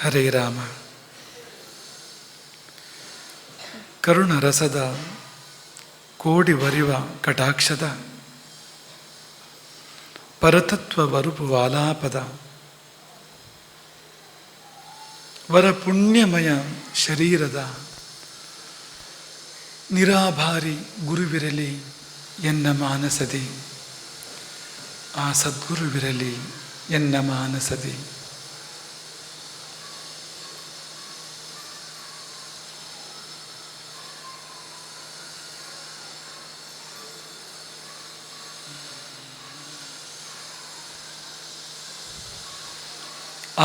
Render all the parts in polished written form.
ಹರೇ ರಾಮ. ಕರುಣರಸದ ಕೋಡಿ ವರಿವ ಕಟಾಕ್ಷದ ಪರತತ್ವ ವರುಪು ವಾಲಾಪದ ವರ ಪುಣ್ಯಮಯ ಶರೀರದ ನಿರಾಭಾರಿ ಗುರುವಿರಲಿ ಎನ್ನ ಮಾನಸದಿ, ಆ ಸದ್ಗುರುವಿರಲಿ ಎನ್ನ ಮಾನಸದಿ.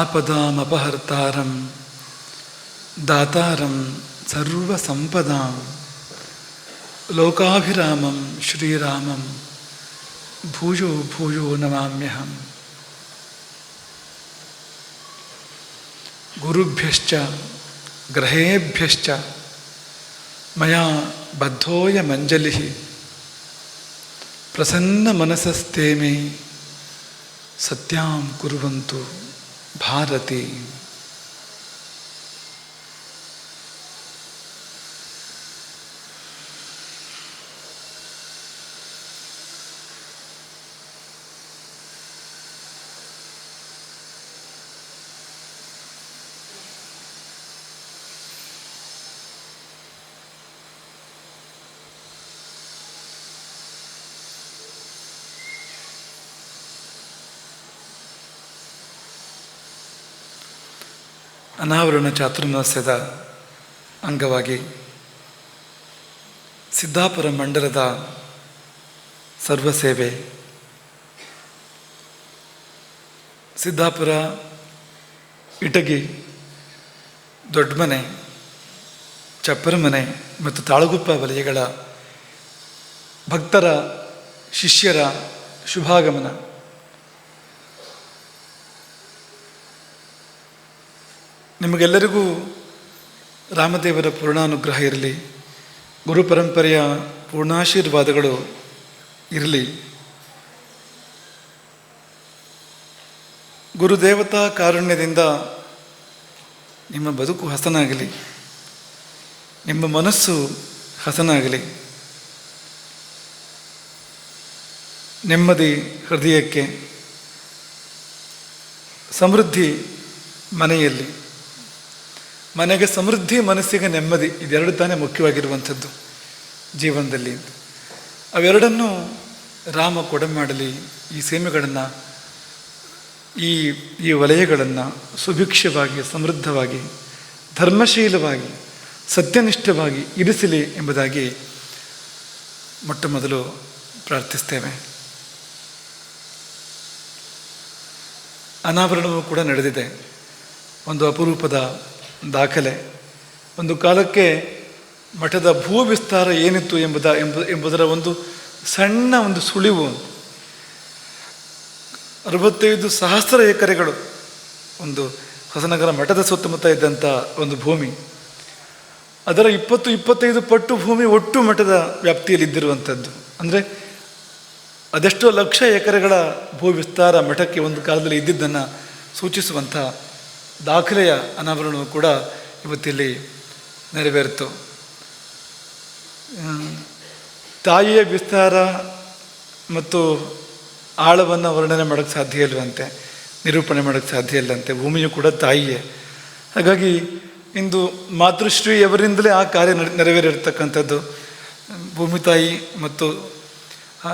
ಆಪದಾಮಪಹರ್ತಾರಂ ದಾತಾರಂ ಸರ್ವಸಂಪದಾಂ ಲೋಕಾಭಿರಾಮಂ ಶ್ರೀರಾಮಂ ಭೂಯೋ ಭೂಯೋ ನಮಾಮ್ಯಹಂ. ಗುರುಭ್ಯಶ್ಚ ಗ್ರಹೇಭ್ಯಶ್ಚ ಮಯಾ ಬದ್ಧೋಯಮಂಜಲಿಃ ಪ್ರಸನ್ನಮನಸಸ್ತೆ ಮೇ ಸತ್ಯಾಂ ಕುರ್ವಂತು ಭಾರತಿ. ಅನಾವರಣ ಚಾತುರ್ಮಾಸ್ಯದ ಅಂಗವಾಗಿ ಸಿದ್ದಾಪುರ ಮಂಡಲದ ಸರ್ವಸೇವೆ, ಸಿದ್ದಾಪುರ, ಇಟಗಿ, ದೊಡ್ಡಮನೆ, ಚಪ್ಪರಮನೆ ಮತ್ತು ತಾಳಗುಪ್ಪ ವಲಯಗಳ ಭಕ್ತರ ಶಿಷ್ಯರ ಶುಭಾಗಮನ. ನಿಮಗೆಲ್ಲರಿಗೂ ರಾಮದೇವರ ಪೂರ್ಣಾನುಗ್ರಹ ಇರಲಿ, ಗುರು ಪರಂಪರೆಯ ಪೂರ್ಣಾಶೀರ್ವಾದಗಳು ಇರಲಿ. ಗುರುದೇವತಾ ಕಾರುಣ್ಯದಿಂದ ನಿಮ್ಮ ಬದುಕು ಹಸನಾಗಲಿ, ನಿಮ್ಮ ಮನಸ್ಸು ಹಸನಾಗಲಿ, ನೆಮ್ಮದಿ ಹೃದಯಕ್ಕೆ, ಸಮೃದ್ಧಿ ಮನೆಯಲ್ಲಿ. ಮನೆಗೆ ಸಮೃದ್ಧಿ, ಮನಸ್ಸಿಗೆ ನೆಮ್ಮದಿ, ಇದೆರಡು ತಾನೇ ಮುಖ್ಯವಾಗಿರುವಂಥದ್ದು ಜೀವನದಲ್ಲಿ. ಅವೆರಡನ್ನೂ ರಾಮ ಕೊಡಮಾಡಲಿ. ಈ ಸೀಮೆಗಳನ್ನು, ಈ ವಲಯಗಳನ್ನು ಸುಭಿಕ್ಷವಾಗಿ, ಸಮೃದ್ಧವಾಗಿ, ಧರ್ಮಶೀಲವಾಗಿ, ಸತ್ಯನಿಷ್ಠವಾಗಿ ಇರಿಸಲಿ ಎಂಬುದಾಗಿ ಮೊಟ್ಟ ಮೊದಲು ಪ್ರಾರ್ಥಿಸ್ತೇವೆ. ಅನಾವರಣವೂ ಕೂಡ ನಡೆದಿದೆ. ಒಂದು ಅಪರೂಪದ ದಾಖಲೆ. ಒಂದು ಕಾಲಕ್ಕೆ ಮಠದ ಭೂ ವಿಸ್ತಾರ ಏನಿತ್ತು ಎಂಬುದರ ಒಂದು ಸಣ್ಣ ಒಂದು ಸುಳಿವು. 65,000 ಎಕರೆಗಳು ಒಂದು ಹೊಸನಗರ ಮಠದ ಸುತ್ತಮುತ್ತ ಇದ್ದಂಥ ಒಂದು ಭೂಮಿ. ಅದರ 20-25 ಪಟ್ಟು ಭೂಮಿ ಒಟ್ಟು ಮಠದ ವ್ಯಾಪ್ತಿಯಲ್ಲಿ ಇದ್ದಿರುವಂಥದ್ದು. ಅಂದರೆ ಅದೆಷ್ಟೋ ಲಕ್ಷ ಎಕರೆಗಳ ಭೂ ವಿಸ್ತಾರ ಮಠಕ್ಕೆ ಒಂದು ಕಾಲದಲ್ಲಿ ಇದ್ದಿದ್ದನ್ನು ಸೂಚಿಸುವಂಥ ದಾಖಲೆಯ ಅನಾವರಣವು ಕೂಡ ಇವತ್ತಿಲ್ಲಿ ನೆರವೇರಿತು. ತಾಯಿಯ ವಿಸ್ತಾರ ಮತ್ತು ಆಳವನ್ನು ವರ್ಣನೆ ಮಾಡೋಕ್ಕೆ ಸಾಧ್ಯ ಇಲ್ಲವಂತೆ, ನಿರೂಪಣೆ ಮಾಡೋಕ್ಕೆ ಸಾಧ್ಯ ಇಲ್ಲಂತೆ. ಭೂಮಿಯು ಕೂಡ ತಾಯಿಯೇ. ಹಾಗಾಗಿ ಇಂದು ಮಾತೃಶ್ರೀಯವರಿಂದಲೇ ಆ ಕಾರ್ಯ ನೆರವೇರಿರ್ತಕ್ಕಂಥದ್ದು. ಭೂಮಿ ತಾಯಿ ಮತ್ತು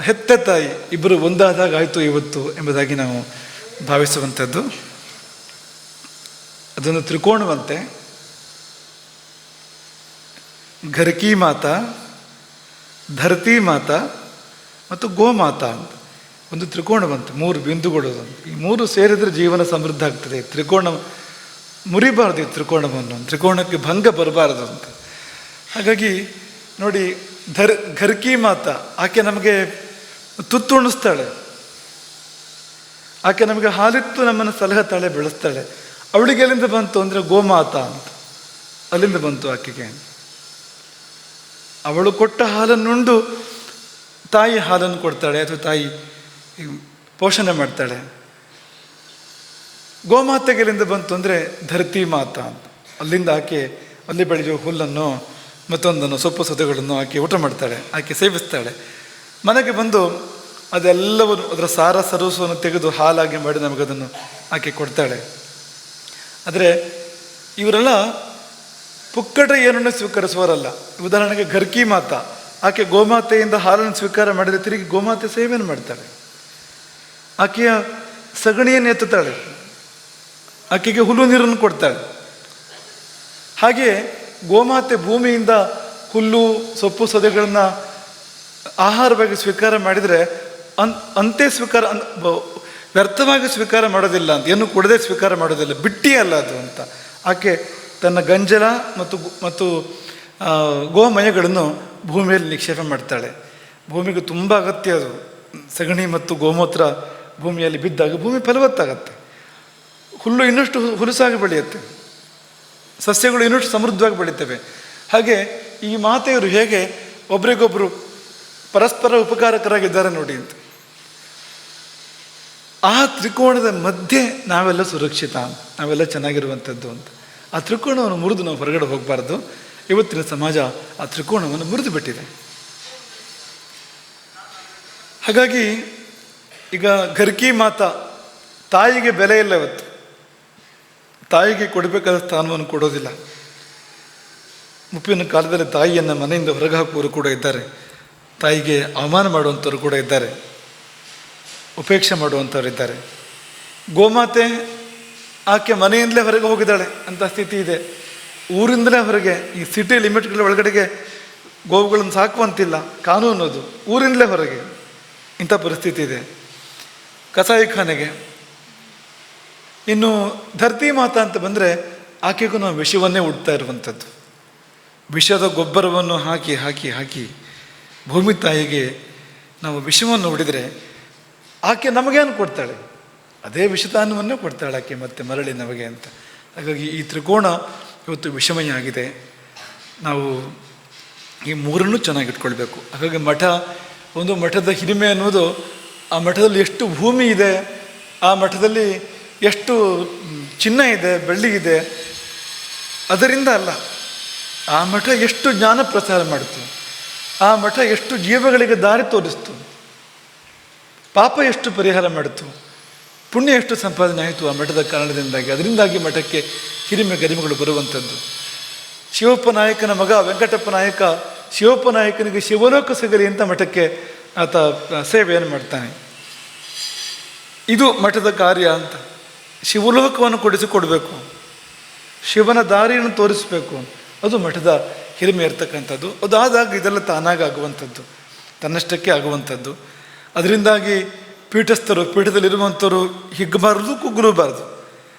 ಹೆತ್ತ ತಾಯಿ ಇಬ್ಬರು ಒಂದಾದಾಗ ಆಯಿತು ಇವತ್ತು ಎಂಬುದಾಗಿ ನಾವು ಭಾವಿಸುವಂಥದ್ದು. ಅದೊಂದು ತ್ರಿಕೋಣವಂತೆ. ಘರ್ಕಿ ಮಾತಾ, ಧರತಿ ಮಾತಾ ಮತ್ತು ಗೋಮಾತಾ ಅಂತ ಒಂದು ತ್ರಿಕೋಣವಂತೆ. 3 ಬಿಂದುಗಳು. ಈ 3 ಸೇರಿದರೆ ಜೀವನ ಸಮೃದ್ಧ ಆಗ್ತದೆ. ತ್ರಿಕೋಣ ಮುರಿಬಾರ್ದು, ಈ ತ್ರಿಕೋಣವನ್ನು, ತ್ರಿಕೋಣಕ್ಕೆ ಭಂಗ ಬರಬಾರದು ಅಂತ. ಹಾಗಾಗಿ ನೋಡಿ, ಘರ್ಕಿ ಮಾತಾ, ಆಕೆ ನಮಗೆ ತುತ್ತುಣಿಸ್ತಾಳೆ, ಆಕೆ ನಮಗೆ ಹಾಲಿತ್ತು ನಮ್ಮನ್ನು ಸಲಹುತ್ತಾಳೆ, ಬೆಳೆಸ್ತಾಳೆ. ಅವಳಿಗೆ ಎಲ್ಲಿಂದ ಬಂತು ಅಂದರೆ ಗೋಮಾತಾ ಅಂತ, ಅಲ್ಲಿಂದ ಬಂತು ಆಕೆಗೆ. ಅವಳು ಕೊಟ್ಟ ಹಾಲನ್ನುಂಡು ತಾಯಿ ಹಾಲನ್ನು ಕೊಡ್ತಾಳೆ ಅಥವಾ ತಾಯಿ ಪೋಷಣೆ ಮಾಡ್ತಾಳೆ. ಗೋಮಾತೆಗೆ ಎಲ್ಲಿಂದ ಬಂತು ಅಂದರೆ ಧರತಿ ಮಾತಾ ಅಂತ. ಅಲ್ಲಿಂದ ಆಕೆ ಅಲ್ಲಿ ಬೆಳೆಯುವ ಹುಲ್ಲನ್ನು ಮತ್ತೊಂದನ್ನು ಸೊಪ್ಪು ಸೊದೆಗಳನ್ನು ಆಕೆ ಊಟ ಮಾಡ್ತಾಳೆ, ಆಕೆ ಸೇವಿಸ್ತಾಳೆ. ಮನೆಗೆ ಬಂದು ಅದೆಲ್ಲವನ್ನು ಅದರ ಸಾರ ಸರ್ವಸ್ವವನ್ನು ತೆಗೆದು ಹಾಲಾಗಿ ಮಾಡಿ ನಮಗದನ್ನು ಆಕೆ ಕೊಡ್ತಾಳೆ. ಆದರೆ ಇವರೆಲ್ಲ ಪುಕ್ಕಟ ಏನನ್ನು ಸ್ವೀಕರಿಸುವವರಲ್ಲ. ಉದಾಹರಣೆಗೆ ಘರ್ಕಿ ಮಾತಾ, ಆಕೆ ಗೋಮಾತೆಯಿಂದ ಹಾಲನ್ನು ಸ್ವೀಕಾರ ಮಾಡಿದರೆ ತಿರುಗಿ ಗೋಮಾತೆ ಸೇವೆಯನ್ನು ಮಾಡ್ತಾಳೆ, ಆಕೆಯ ಸಗಣಿಯನ್ನು ಎತ್ತುತ್ತಾಳೆ, ಆಕೆಗೆ ಹುಲ್ಲು ನೀರನ್ನು ಕೊಡ್ತಾಳೆ. ಹಾಗೆ ಗೋಮಾತೆ ಭೂಮಿಯಿಂದ ಹುಲ್ಲು ಸೊಪ್ಪು ಸೊದೆಗಳನ್ನು ಆಹಾರವಾಗಿ ಸ್ವೀಕಾರ ಮಾಡಿದರೆ ಅಂತೆ ಸ್ವೀಕಾರ ವ್ಯರ್ಥವಾಗಿ ಸ್ವೀಕಾರ ಮಾಡೋದಿಲ್ಲ ಅಂತ, ಏನು ಕೊಡದೆ ಸ್ವೀಕಾರ ಮಾಡೋದಿಲ್ಲ, ಬಿಟ್ಟಿ ಅಲ್ಲ ಅದು ಅಂತ. ಆಕೆ ತನ್ನ ಗಂಜಲ ಮತ್ತು ಗೋಮಯಗಳನ್ನು ಭೂಮಿಯಲ್ಲಿ ನಿಕ್ಷೇಪ ಮಾಡ್ತಾಳೆ. ಭೂಮಿಗೆ ತುಂಬ ಅಗತ್ಯ ಅದು. ಸಗಣಿ ಮತ್ತು ಗೋಮೂತ್ರ ಭೂಮಿಯಲ್ಲಿ ಬಿದ್ದಾಗ ಭೂಮಿ ಫಲವತ್ತಾಗತ್ತೆ, ಹುಲ್ಲು ಇನ್ನಷ್ಟು ಹುಲಸಾಗಿ ಬೆಳೆಯುತ್ತೆ, ಸಸ್ಯಗಳು ಇನ್ನಷ್ಟು ಸಮೃದ್ಧವಾಗಿ ಬೆಳೀತವೆ. ಹಾಗೆ ಈ ಮಾತೆಯವರು ಹೇಗೆ ಒಬ್ರಿಗೊಬ್ಬರು ಪರಸ್ಪರ ಉಪಕಾರಕರಾಗಿದ್ದಾರೆ ನೋಡಿ ಅಂತ. ಆ ತ್ರಿಕೋಣದ ಮಧ್ಯೆ ನಾವೆಲ್ಲ ಸುರಕ್ಷಿತ, ನಾವೆಲ್ಲ ಚೆನ್ನಾಗಿರುವಂಥದ್ದು ಅಂತ. ಆ ತ್ರಿಕೋಣವನ್ನು ಮುರಿದು ನಾವು ಹೊರಗಡೆ ಹೋಗಬಾರ್ದು. ಇವತ್ತಿನ ಸಮಾಜ ಆ ತ್ರಿಕೋಣವನ್ನು ಮುರಿದು ಬಿಟ್ಟಿದೆ. ಹಾಗಾಗಿ ಈಗ ಘರ್ಕಿ ಮಾತಾ, ತಾಯಿಗೆ ಬೆಲೆ ಇಲ್ಲ ಇವತ್ತು, ತಾಯಿಗೆ ಕೊಡಬೇಕಾದ ಸ್ಥಾನವನ್ನು ಕೊಡೋದಿಲ್ಲ. ಮುಪ್ಪಿನ ಕಾಲದಲ್ಲಿ ತಾಯಿಯನ್ನು ಮನೆಯಿಂದ ಹೊರಗೆ ಹಾಕುವವರು ಕೂಡ ಇದ್ದಾರೆ, ತಾಯಿಗೆ ಅವಮಾನ ಮಾಡುವಂಥವ್ರು ಕೂಡ ಇದ್ದಾರೆ, ಉಪೇಕ್ಷೆ ಮಾಡುವಂಥವ್ರು ಇದ್ದಾರೆ. ಗೋಮಾತೆ ಆಕೆ ಮನೆಯಿಂದಲೇ ಹೊರಗೆ ಹೋಗಿದ್ದಾಳೆ ಅಂತ ಸ್ಥಿತಿ ಇದೆ. ಊರಿಂದಲೇ ಹೊರಗೆ, ಈ ಸಿಟಿ ಲಿಮಿಟ್ಗಳ ಒಳಗಡೆಗೆ ಗೋವುಗಳನ್ನು ಸಾಕುವಂತಿಲ್ಲ ಕಾನೂನು, ಅದು ಊರಿಂದಲೇ ಹೊರಗೆ ಇಂಥ ಪರಿಸ್ಥಿತಿ ಇದೆ. ಕಸಾಯಿಖಾನೆಗೆ. ಇನ್ನು ಧರತಿ ಮಾತಾ ಅಂತ ಬಂದರೆ ಆಕೆಗೂ ನಾವು ವಿಷವನ್ನೇ ಉಡ್ತಾ ಇರುವಂಥದ್ದು. ವಿಷದ ಗೊಬ್ಬರವನ್ನು ಹಾಕಿ ಹಾಕಿ ಹಾಕಿ ಭೂಮಿ ತಾಯಿಗೆ ನಾವು ವಿಷವನ್ನು ಉಡಿದರೆ ಆಕೆ ನಮಗೇನು ಕೊಡ್ತಾಳೆ? ಅದೇ ವಿಷತಾನ್ನವನ್ನೇ ಕೊಡ್ತಾಳೆ ಆಕೆ ಮತ್ತೆ ಮರಳಿ ನಮಗೆ ಅಂತ. ಹಾಗಾಗಿ ಈ ತ್ರಿಕೋಣ ಇವತ್ತು ವಿಷಮಯ ಆಗಿದೆ. ನಾವು ಈ ಮೂರನ್ನು ಚೆನ್ನಾಗಿಟ್ಕೊಳ್ಬೇಕು. ಹಾಗಾಗಿ ಒಂದು ಮಠದ ಹಿರಿಮೆ ಅನ್ನೋದು ಆ ಮಠದಲ್ಲಿ ಎಷ್ಟು ಭೂಮಿ ಇದೆ, ಆ ಮಠದಲ್ಲಿ ಎಷ್ಟು ಚಿನ್ನ ಇದೆ, ಬೆಳ್ಳಿ ಇದೆ, ಅದರಿಂದ ಅಲ್ಲ. ಆ ಮಠ ಎಷ್ಟು ಜ್ಞಾನ ಪ್ರಸಾರ ಮಾಡಿತು, ಆ ಮಠ ಎಷ್ಟು ಜೀವಗಳಿಗೆ ದಾರಿ ತೋರಿಸ್ತು, ಪಾಪ ಎಷ್ಟು ಪರಿಹಾರ ಮಾಡಿತು, ಪುಣ್ಯ ಎಷ್ಟು ಸಂಪಾದನೆ ಆಯಿತು ಆ ಮಠದ ಕಾರಣದಿಂದಾಗಿ. ಅದರಿಂದಾಗಿ ಮಠಕ್ಕೆ ಹಿರಿಮೆ ಗರಿಮೆಗಳು ಬರುವಂಥದ್ದು. ಶಿವಪ್ಪ ನಾಯಕನ ಮಗ ವೆಂಕಟಪ್ಪ ನಾಯಕ ಶಿವಪ್ಪ ನಾಯಕನಿಗೆ ಶಿವಲೋಕ ಸಿಗಲಿ ಅಂತ ಮಠಕ್ಕೆ ಆತ ಸೇವೆಯನ್ನು ಮಾಡ್ತಾನೆ. ಇದು ಮಠದ ಕಾರ್ಯ ಅಂತ. ಶಿವಲೋಕವನ್ನು ಕೊಡಿಸಿಕೊಡ್ಬೇಕು, ಶಿವನ ದಾರಿಯನ್ನು ತೋರಿಸಬೇಕು, ಅದು ಮಠದ ಹಿರಿಮೆ ಇರ್ತಕ್ಕಂಥದ್ದು. ಅದಾದಾಗ ಇದೆಲ್ಲ ತಾನಾಗಿ ಆಗುವಂಥದ್ದು, ತನ್ನಷ್ಟಕ್ಕೆ ಆಗುವಂಥದ್ದು. ಅದರಿಂದಾಗಿ ಪೀಠದಲ್ಲಿರುವಂಥವ್ರು ಹಿಗ್ಗಬಾರ್ದು, ಕುಗ್ಗಲೂಬಾರ್ದು.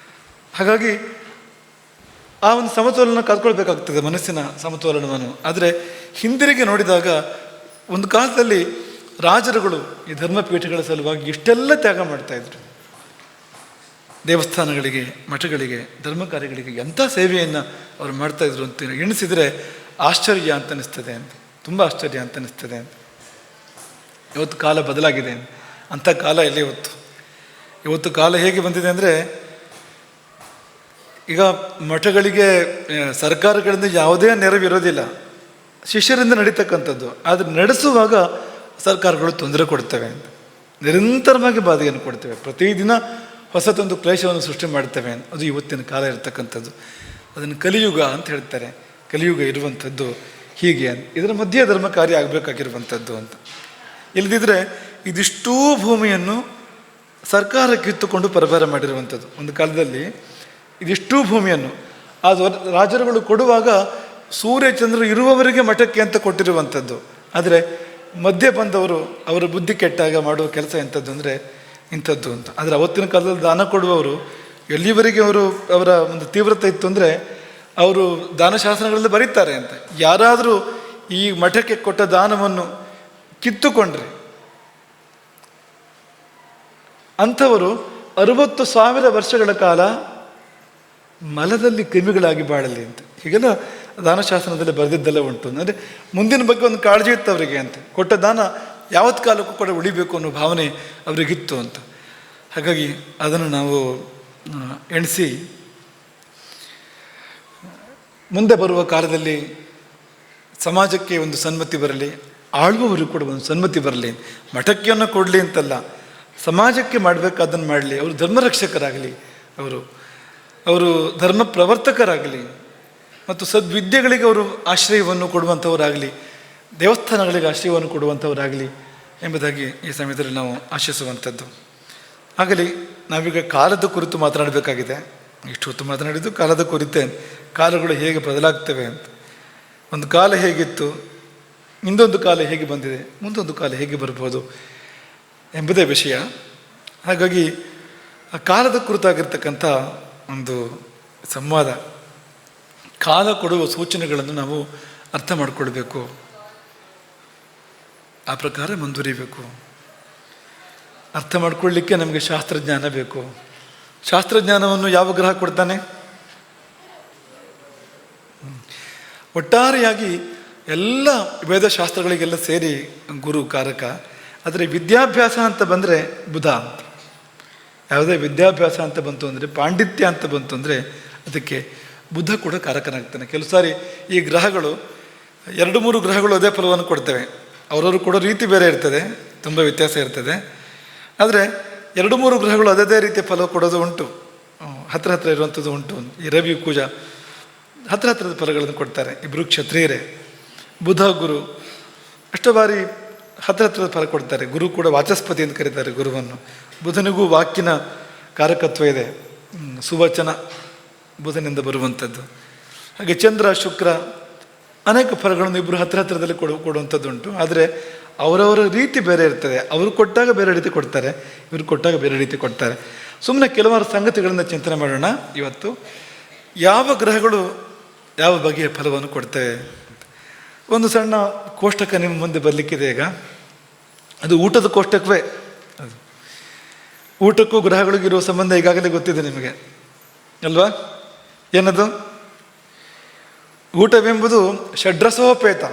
ಹಾಗಾಗಿ ಆ ಒಂದು ಸಮತೋಲನ ಕಾದ್ಕೊಳ್ಬೇಕಾಗ್ತದೆ, ಮನಸ್ಸಿನ ಸಮತೋಲನವನ್ನು. ಆದರೆ ಹಿಂದಿರುಗಿ ನೋಡಿದಾಗ ಒಂದು ಕಾಲದಲ್ಲಿ ರಾಜರುಗಳು ಈ ಧರ್ಮಪೀಠಗಳ ಸಲುವಾಗಿ ಇಷ್ಟೆಲ್ಲ ತ್ಯಾಗ ಮಾಡ್ತಾಯಿದ್ರು. ದೇವಸ್ಥಾನಗಳಿಗೆ, ಮಠಗಳಿಗೆ, ಧರ್ಮ ಕಾರ್ಯಗಳಿಗೆ ಎಂಥ ಸೇವೆಯನ್ನು ಅವರು ಮಾಡ್ತಾಯಿದ್ರು ಅಂತ ಎಣಿಸಿದರೆ ಆಶ್ಚರ್ಯ ಅಂತ ಅನಿಸ್ತದೆ ಅಂತ, ತುಂಬ ಆಶ್ಚರ್ಯ ಅಂತ ಅನಿಸ್ತದೆ ಅಂತ. ಇವತ್ತು ಕಾಲ ಬದಲಾಗಿದೆ, ಅಂಥ ಕಾಲ ಇಲ್ಲ ಇವತ್ತು ಕಾಲ ಹೇಗೆ ಬಂದಿದೆ ಅಂದರೆ, ಈಗ ಮಠಗಳಿಗೆ ಸರ್ಕಾರಗಳಿಂದ ಯಾವುದೇ ನೆರವಿರೋದಿಲ್ಲ, ಶಿಷ್ಯರಿಂದ ನಡೀತಕ್ಕಂಥದ್ದು. ಆದರೆ ನಡೆಸುವಾಗ ಸರ್ಕಾರಗಳು ತೊಂದರೆ ಕೊಡ್ತವೆ ಅಂತ, ನಿರಂತರವಾಗಿ ಬಾಧೆಯನ್ನು ಕೊಡ್ತವೆ, ಪ್ರತಿದಿನ ಹೊಸತೊಂದು ಕ್ಲೇಶವನ್ನು ಸೃಷ್ಟಿ ಮಾಡ್ತವೆ. ಅದು ಇವತ್ತಿನ ಕಾಲ ಇರತಕ್ಕಂಥದ್ದು. ಅದನ್ನು ಕಲಿಯುಗ ಅಂತ ಹೇಳ್ತಾರೆ. ಕಲಿಯುಗ ಇರುವಂಥದ್ದು ಹೀಗೆ ಅಂತ. ಇದರ ಮಧ್ಯೆ ಧರ್ಮ ಕಾರ್ಯ ಆಗಬೇಕಾಗಿರುವಂಥದ್ದು ಅಂತ. ಇಲ್ಲದಿದ್ದರೆ ಇದಿಷ್ಟೂ ಭೂಮಿಯನ್ನು ಸರ್ಕಾರ ಕಿತ್ತುಕೊಂಡು ಪರಭಾರ ಮಾಡಿರುವಂಥದ್ದು. ಒಂದು ಕಾಲದಲ್ಲಿ ಇದಿಷ್ಟೂ ಭೂಮಿಯನ್ನು ಅದು ರಾಜರುಗಳು ಕೊಡುವಾಗ ಸೂರ್ಯಚಂದ್ರರು ಇರುವವರೆಗೆ ಮಠಕ್ಕೆ ಅಂತ ಕೊಟ್ಟಿರುವಂಥದ್ದು. ಆದರೆ ಮಧ್ಯೆ ಬಂದವರು ಅವರ ಬುದ್ಧಿ ಕೆಟ್ಟಾಗ ಮಾಡುವ ಕೆಲಸ ಎಂಥದ್ದು ಅಂದರೆ ಇಂಥದ್ದು ಅಂತ. ಆದರೆ ಅವತ್ತಿನ ಕಾಲದಲ್ಲಿ ದಾನ ಕೊಡುವವರು ಎಲ್ಲಿವರೆಗೆ ಅವರ ಒಂದು ತೀವ್ರತೆ ಇತ್ತು ಅಂದರೆ, ಅವರು ದಾನಶಾಸ್ತ್ರಗಳಲ್ಲಿ ಬರೀತಾರೆ ಅಂತ, ಯಾರಾದರೂ ಈ ಮಠಕ್ಕೆ ಕೊಟ್ಟ ದಾನವನ್ನು ಕಿತ್ತುಕೊಂಡ್ರೆ ಅಂಥವರು 60,000 ವರ್ಷಗಳ ಕಾಲ ಮಲದಲ್ಲಿ ಕ್ರಿಮಿಗಳಾಗಿ ಬಾಳಲಿ ಅಂತ. ಹೀಗೆಲ್ಲ ದಾನಶಾಸ್ತ್ರದಲ್ಲಿ ಬರೆದಿದ್ದೆಲ್ಲ ಉಂಟು. ಅಂದರೆ ಮುಂದಿನ ಬಗ್ಗೆ ಒಂದು ಕಾಳಜಿ ಇತ್ತು ಅವರಿಗೆ ಅಂತ. ಕೊಟ್ಟ ದಾನ ಯಾವತ್ತು ಕಾಲಕ್ಕೂ ಕೂಡ ಉಳಿಬೇಕು ಅನ್ನೋ ಭಾವನೆ ಅವರಿಗಿತ್ತು ಅಂತ. ಹಾಗಾಗಿ ಅದನ್ನು ನಾವು ಎಣಿಸಿ ಮುಂದೆ ಬರುವ ಕಾಲದಲ್ಲಿ ಸಮಾಜಕ್ಕೆ ಒಂದು ಸನ್ಮತಿ ಬರಲಿ, ಆಳುವವರಿಗೆ ಕೂಡ ಒಂದು ಸನ್ಮತಿ ಬರಲಿ, ಮಠಕ್ಕೆಯನ್ನು ಕೊಡಲಿ ಅಂತಲ್ಲ, ಸಮಾಜಕ್ಕೆ ಮಾಡಬೇಕಾದನ್ನು ಮಾಡಲಿ, ಅವರು ಧರ್ಮರಕ್ಷಕರಾಗಲಿ, ಅವರು ಧರ್ಮ ಪ್ರವರ್ತಕರಾಗಲಿ, ಮತ್ತು ಸದ್ವಿದ್ಯೆಗಳಿಗೆ ಅವರು ಆಶ್ರಯವನ್ನು ಕೊಡುವಂಥವರಾಗಲಿ, ದೇವಸ್ಥಾನಗಳಿಗೆ ಆಶ್ರಯವನ್ನು ಕೊಡುವಂಥವರಾಗಲಿ ಎಂಬುದಾಗಿ ಈ ಸಮಯದಲ್ಲಿ ನಾವು ಆಶಿಸುವಂಥದ್ದು. ಆಗಲಿ ನಾವೀಗ ಕಾಲದ ಕುರಿತು ಮಾತನಾಡಬೇಕಾಗಿದೆ. ಇಷ್ಟು ಹೊತ್ತು ಮಾತನಾಡಿದ್ದು ಕಾಲದ ಕುರಿತೇ, ಕಾಲಗಳು ಹೇಗೆ ಬದಲಾಗ್ತವೆ ಅಂತ. ಒಂದು ಕಾಲ ಹೇಗಿತ್ತು, ಇಂದೊಂದು ಕಾಲ ಹೇಗೆ ಬಂದಿದೆ, ಮುಂದೊಂದು ಕಾಲ ಹೇಗೆ ಬರ್ಬೋದು ಎಂಬುದೇ ವಿಷಯ. ಹಾಗಾಗಿ ಆ ಕಾಲದ ಕುರಿತಾಗಿರ್ತಕ್ಕಂಥ ಒಂದು ಸಂವಾದ, ಕಾಲ ಕೊಡುವ ಸೂಚನೆಗಳನ್ನು ನಾವು ಅರ್ಥ ಮಾಡಿಕೊಳ್ಬೇಕು, ಆ ಪ್ರಕಾರ ಮುಂದುವರಿಬೇಕು. ಅರ್ಥ ಮಾಡಿಕೊಳ್ಳಿಕ್ಕೆ ನಮಗೆ ಶಾಸ್ತ್ರಜ್ಞಾನ ಬೇಕು. ಶಾಸ್ತ್ರಜ್ಞಾನವನ್ನು ಯಾವ ಗ್ರಹ ಕೊಡ್ತಾನೆ? ಒಟ್ಟಾರೆಯಾಗಿ ಎಲ್ಲ ವೇದಶಾಸ್ತ್ರಗಳಿಗೆಲ್ಲ ಸೇರಿ ಗುರು ಕಾರಕ. ಆದರೆ ವಿದ್ಯಾಭ್ಯಾಸ ಅಂತ ಬಂದರೆ ಬುಧ ಅಂತ. ಯಾವುದೇ ವಿದ್ಯಾಭ್ಯಾಸ ಅಂತ ಬಂತು ಅಂದರೆ, ಪಾಂಡಿತ್ಯ ಅಂತ ಬಂತು ಅಂದರೆ ಅದಕ್ಕೆ ಬುಧ ಕೂಡ ಕಾರಕನಾಗ್ತಾನೆ. ಕೆಲವು ಸಾರಿ ಈ ಗ್ರಹಗಳು 2-3 ಗ್ರಹಗಳು ಅದೇ ಫಲವನ್ನು ಕೊಡ್ತವೆ. ಅವರವರು ಕೊಡೋ ರೀತಿ ಬೇರೆ ಇರ್ತದೆ, ತುಂಬ ವ್ಯತ್ಯಾಸ ಇರ್ತದೆ. ಆದರೆ 2-3 ಗ್ರಹಗಳು ಅದೇ ರೀತಿಯ ಫಲ ಕೊಡೋದು ಉಂಟು, ಹತ್ರ ಇರುವಂಥದ್ದು ಉಂಟು. ಈ ರವಿ ಕುಜ ಹತ್ರದ ಫಲಗಳನ್ನು ಕೊಡ್ತಾರೆ. ಇಬ್ಬರು ಕ್ಷತ್ರಿಯರೇ, ಬುಧ ಗುರು ಅಷ್ಟು ಬಾರಿ ಹತ್ರದ ಫಲ ಕೊಡ್ತಾರೆ. ಗುರು ಕೂಡ ವಾಚಸ್ಪತಿ ಅಂತ ಕರೀತಾರೆ ಗುರುವನ್ನು. ಬುಧನಿಗೂ ವಾಕ್ಯನ ಕಾರಕತ್ವ ಇದೆ, ಸುವಚನ ಬುಧನಿಂದ ಬರುವಂಥದ್ದು. ಹಾಗೆ ಚಂದ್ರ ಶುಕ್ರ ಅನೇಕ ಫಲಗಳನ್ನು ಇಬ್ಬರು ಹತ್ರದಲ್ಲಿ ಕೊಡುವಂಥದ್ದು ಉಂಟು. ಆದರೆ ಅವರವರ ರೀತಿ ಬೇರೆ ಇರ್ತದೆ. ಅವರು ಕೊಟ್ಟಾಗ ಬೇರೆ ರೀತಿ ಕೊಡ್ತಾರೆ, ಇವರು ಕೊಟ್ಟಾಗ ಬೇರೆ ರೀತಿ ಕೊಡ್ತಾರೆ. ಸುಮ್ಮನೆ ಕೆಲವಾರು ಸಂಗತಿಗಳನ್ನು ಚಿಂತನೆ ಮಾಡೋಣ ಇವತ್ತು. ಯಾವ ಗ್ರಹಗಳು ಯಾವ ಬಗೆಯ ಫಲವನ್ನು ಕೊಡ್ತೇವೆ. ಒಂದು ಸಣ್ಣ ಕೋಷ್ಟಕ ನಿಮ್ಮ ಮುಂದೆ ಬರಲಿಕ್ಕಿದೆ ಈಗ. ಅದು ಊಟದ ಕೋಷ್ಟಕವೇ. ಅದು ಊಟಕ್ಕೂ ಗ್ರಹಗಳಿಗಿರುವ ಸಂಬಂಧ ಈಗಾಗಲೇ ಗೊತ್ತಿದೆ ನಿಮಗೆ ಅಲ್ವಾ? ಏನದು? ಊಟವೆಂಬುದು ಷಡ್ರಸೋಪೇತ.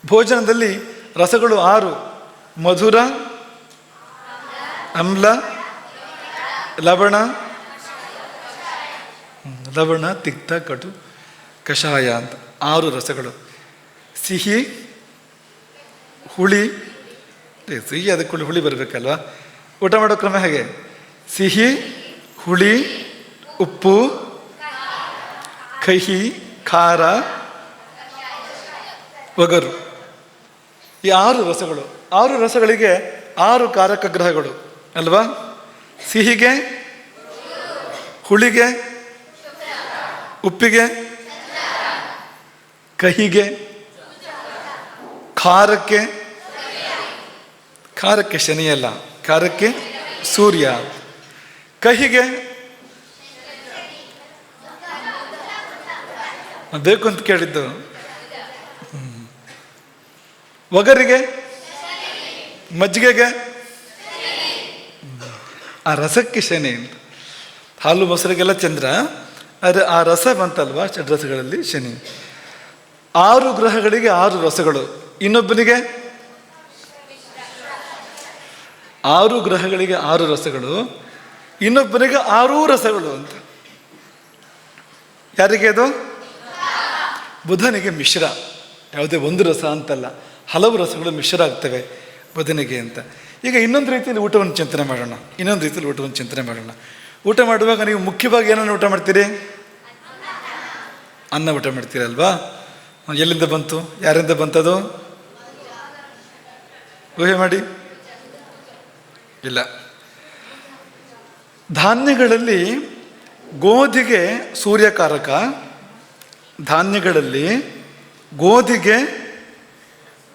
ಭೋಜನದಲ್ಲಿ ರಸಗಳು 6: ಮಧುರ, ಅಮ್ಲ, ಲವಣ, ತಿಕ್ತ, ಕಟು, ಕಷಾಯ ಅಂತ 6 ರಸಗಳು. ಸಿಹಿ, ಹುಳಿ, ಸಿಹಿ ಅದಕ್ಕೆ ಹುಳಿ ಬರಬೇಕಲ್ವಾ? ಊಟ ಮಾಡೋ ಕ್ರಮ ಹೇಗೆ? ಸಿಹಿ, ಹುಳಿ, ಉಪ್ಪು, ಕಹಿ, ಖಾರ, ಒಗರು. ಈ 6 ರಸಗಳು. 6 ರಸಗಳಿಗೆ 6 ಕಾರಕ ಗ್ರಹಗಳು ಅಲ್ವಾ? ಸಿಹಿಗೆ, ಹುಳಿಗೆ, ಉಪ್ಪಿಗೆ, ಕಹಿಗೆ, ಖಾರಕ್ಕೆ ಶನಿಯಲ್ಲ, ಖಾರಕ್ಕೆ ಸೂರ್ಯ. ಕಹಿಗೆ ಬೇಕು ಅಂತ ಕೇಳಿದ್ದು. ಒಗರಿಗೆ, ಮಜ್ಜಿಗೆಗೆ, ಆ ರಸಕ್ಕೆ ಶನಿ ಅಂತ. ಹಾಲು ಮೊಸರಿಗೆಲ್ಲ ಚಂದ್ರ, ಆದರೆ ಆ ರಸ ಬಂತಲ್ವಾ ಷಡ್ರಸಗಳಲ್ಲಿ ಶನಿ. 6 ಗ್ರಹಗಳಿಗೆ 6 ರಸಗಳು. ಇನ್ನೊಬ್ಬನಿಗೆ 6 ಗ್ರಹಗಳಿಗೆ 6 ರಸಗಳು, ಇನ್ನೊಬ್ಬನಿಗೆ 6 ರಸಗಳು ಅಂತ. ಯಾರಿಗೆ ಅದು? ಬುಧನಿಗೆ ಮಿಶ್ರ. ಯಾವುದೇ ಒಂದು ರಸ ಅಂತಲ್ಲ, ಹಲವು ರಸಗಳು ಮಿಶ್ರ ಆಗ್ತವೆ ಬುಧನಿಗೆ ಅಂತ. ಈಗ ಇನ್ನೊಂದು ರೀತಿಯಲ್ಲಿ ಊಟವನ್ನು ಚಿಂತನೆ ಮಾಡೋಣ. ಊಟ ಮಾಡುವಾಗ ನೀವು ಮುಖ್ಯವಾಗಿ ಏನನ್ನು ಊಟ ಮಾಡ್ತೀರಿ? ಅನ್ನ ಊಟ ಮಾಡ್ತೀರಲ್ವಾ? ಎಲ್ಲಿಂದ ಬಂತು? ಯಾರಿಂದ ಬಂತದು? ಊಹೆ ಮಾಡಿ. ಇಲ್ಲ. ಧಾನ್ಯಗಳಲ್ಲಿ ಗೋಧಿಗೆ ಸೂರ್ಯಕಾರಕ, ಧಾನ್ಯಗಳಲ್ಲಿ ಗೋಧಿಗೆ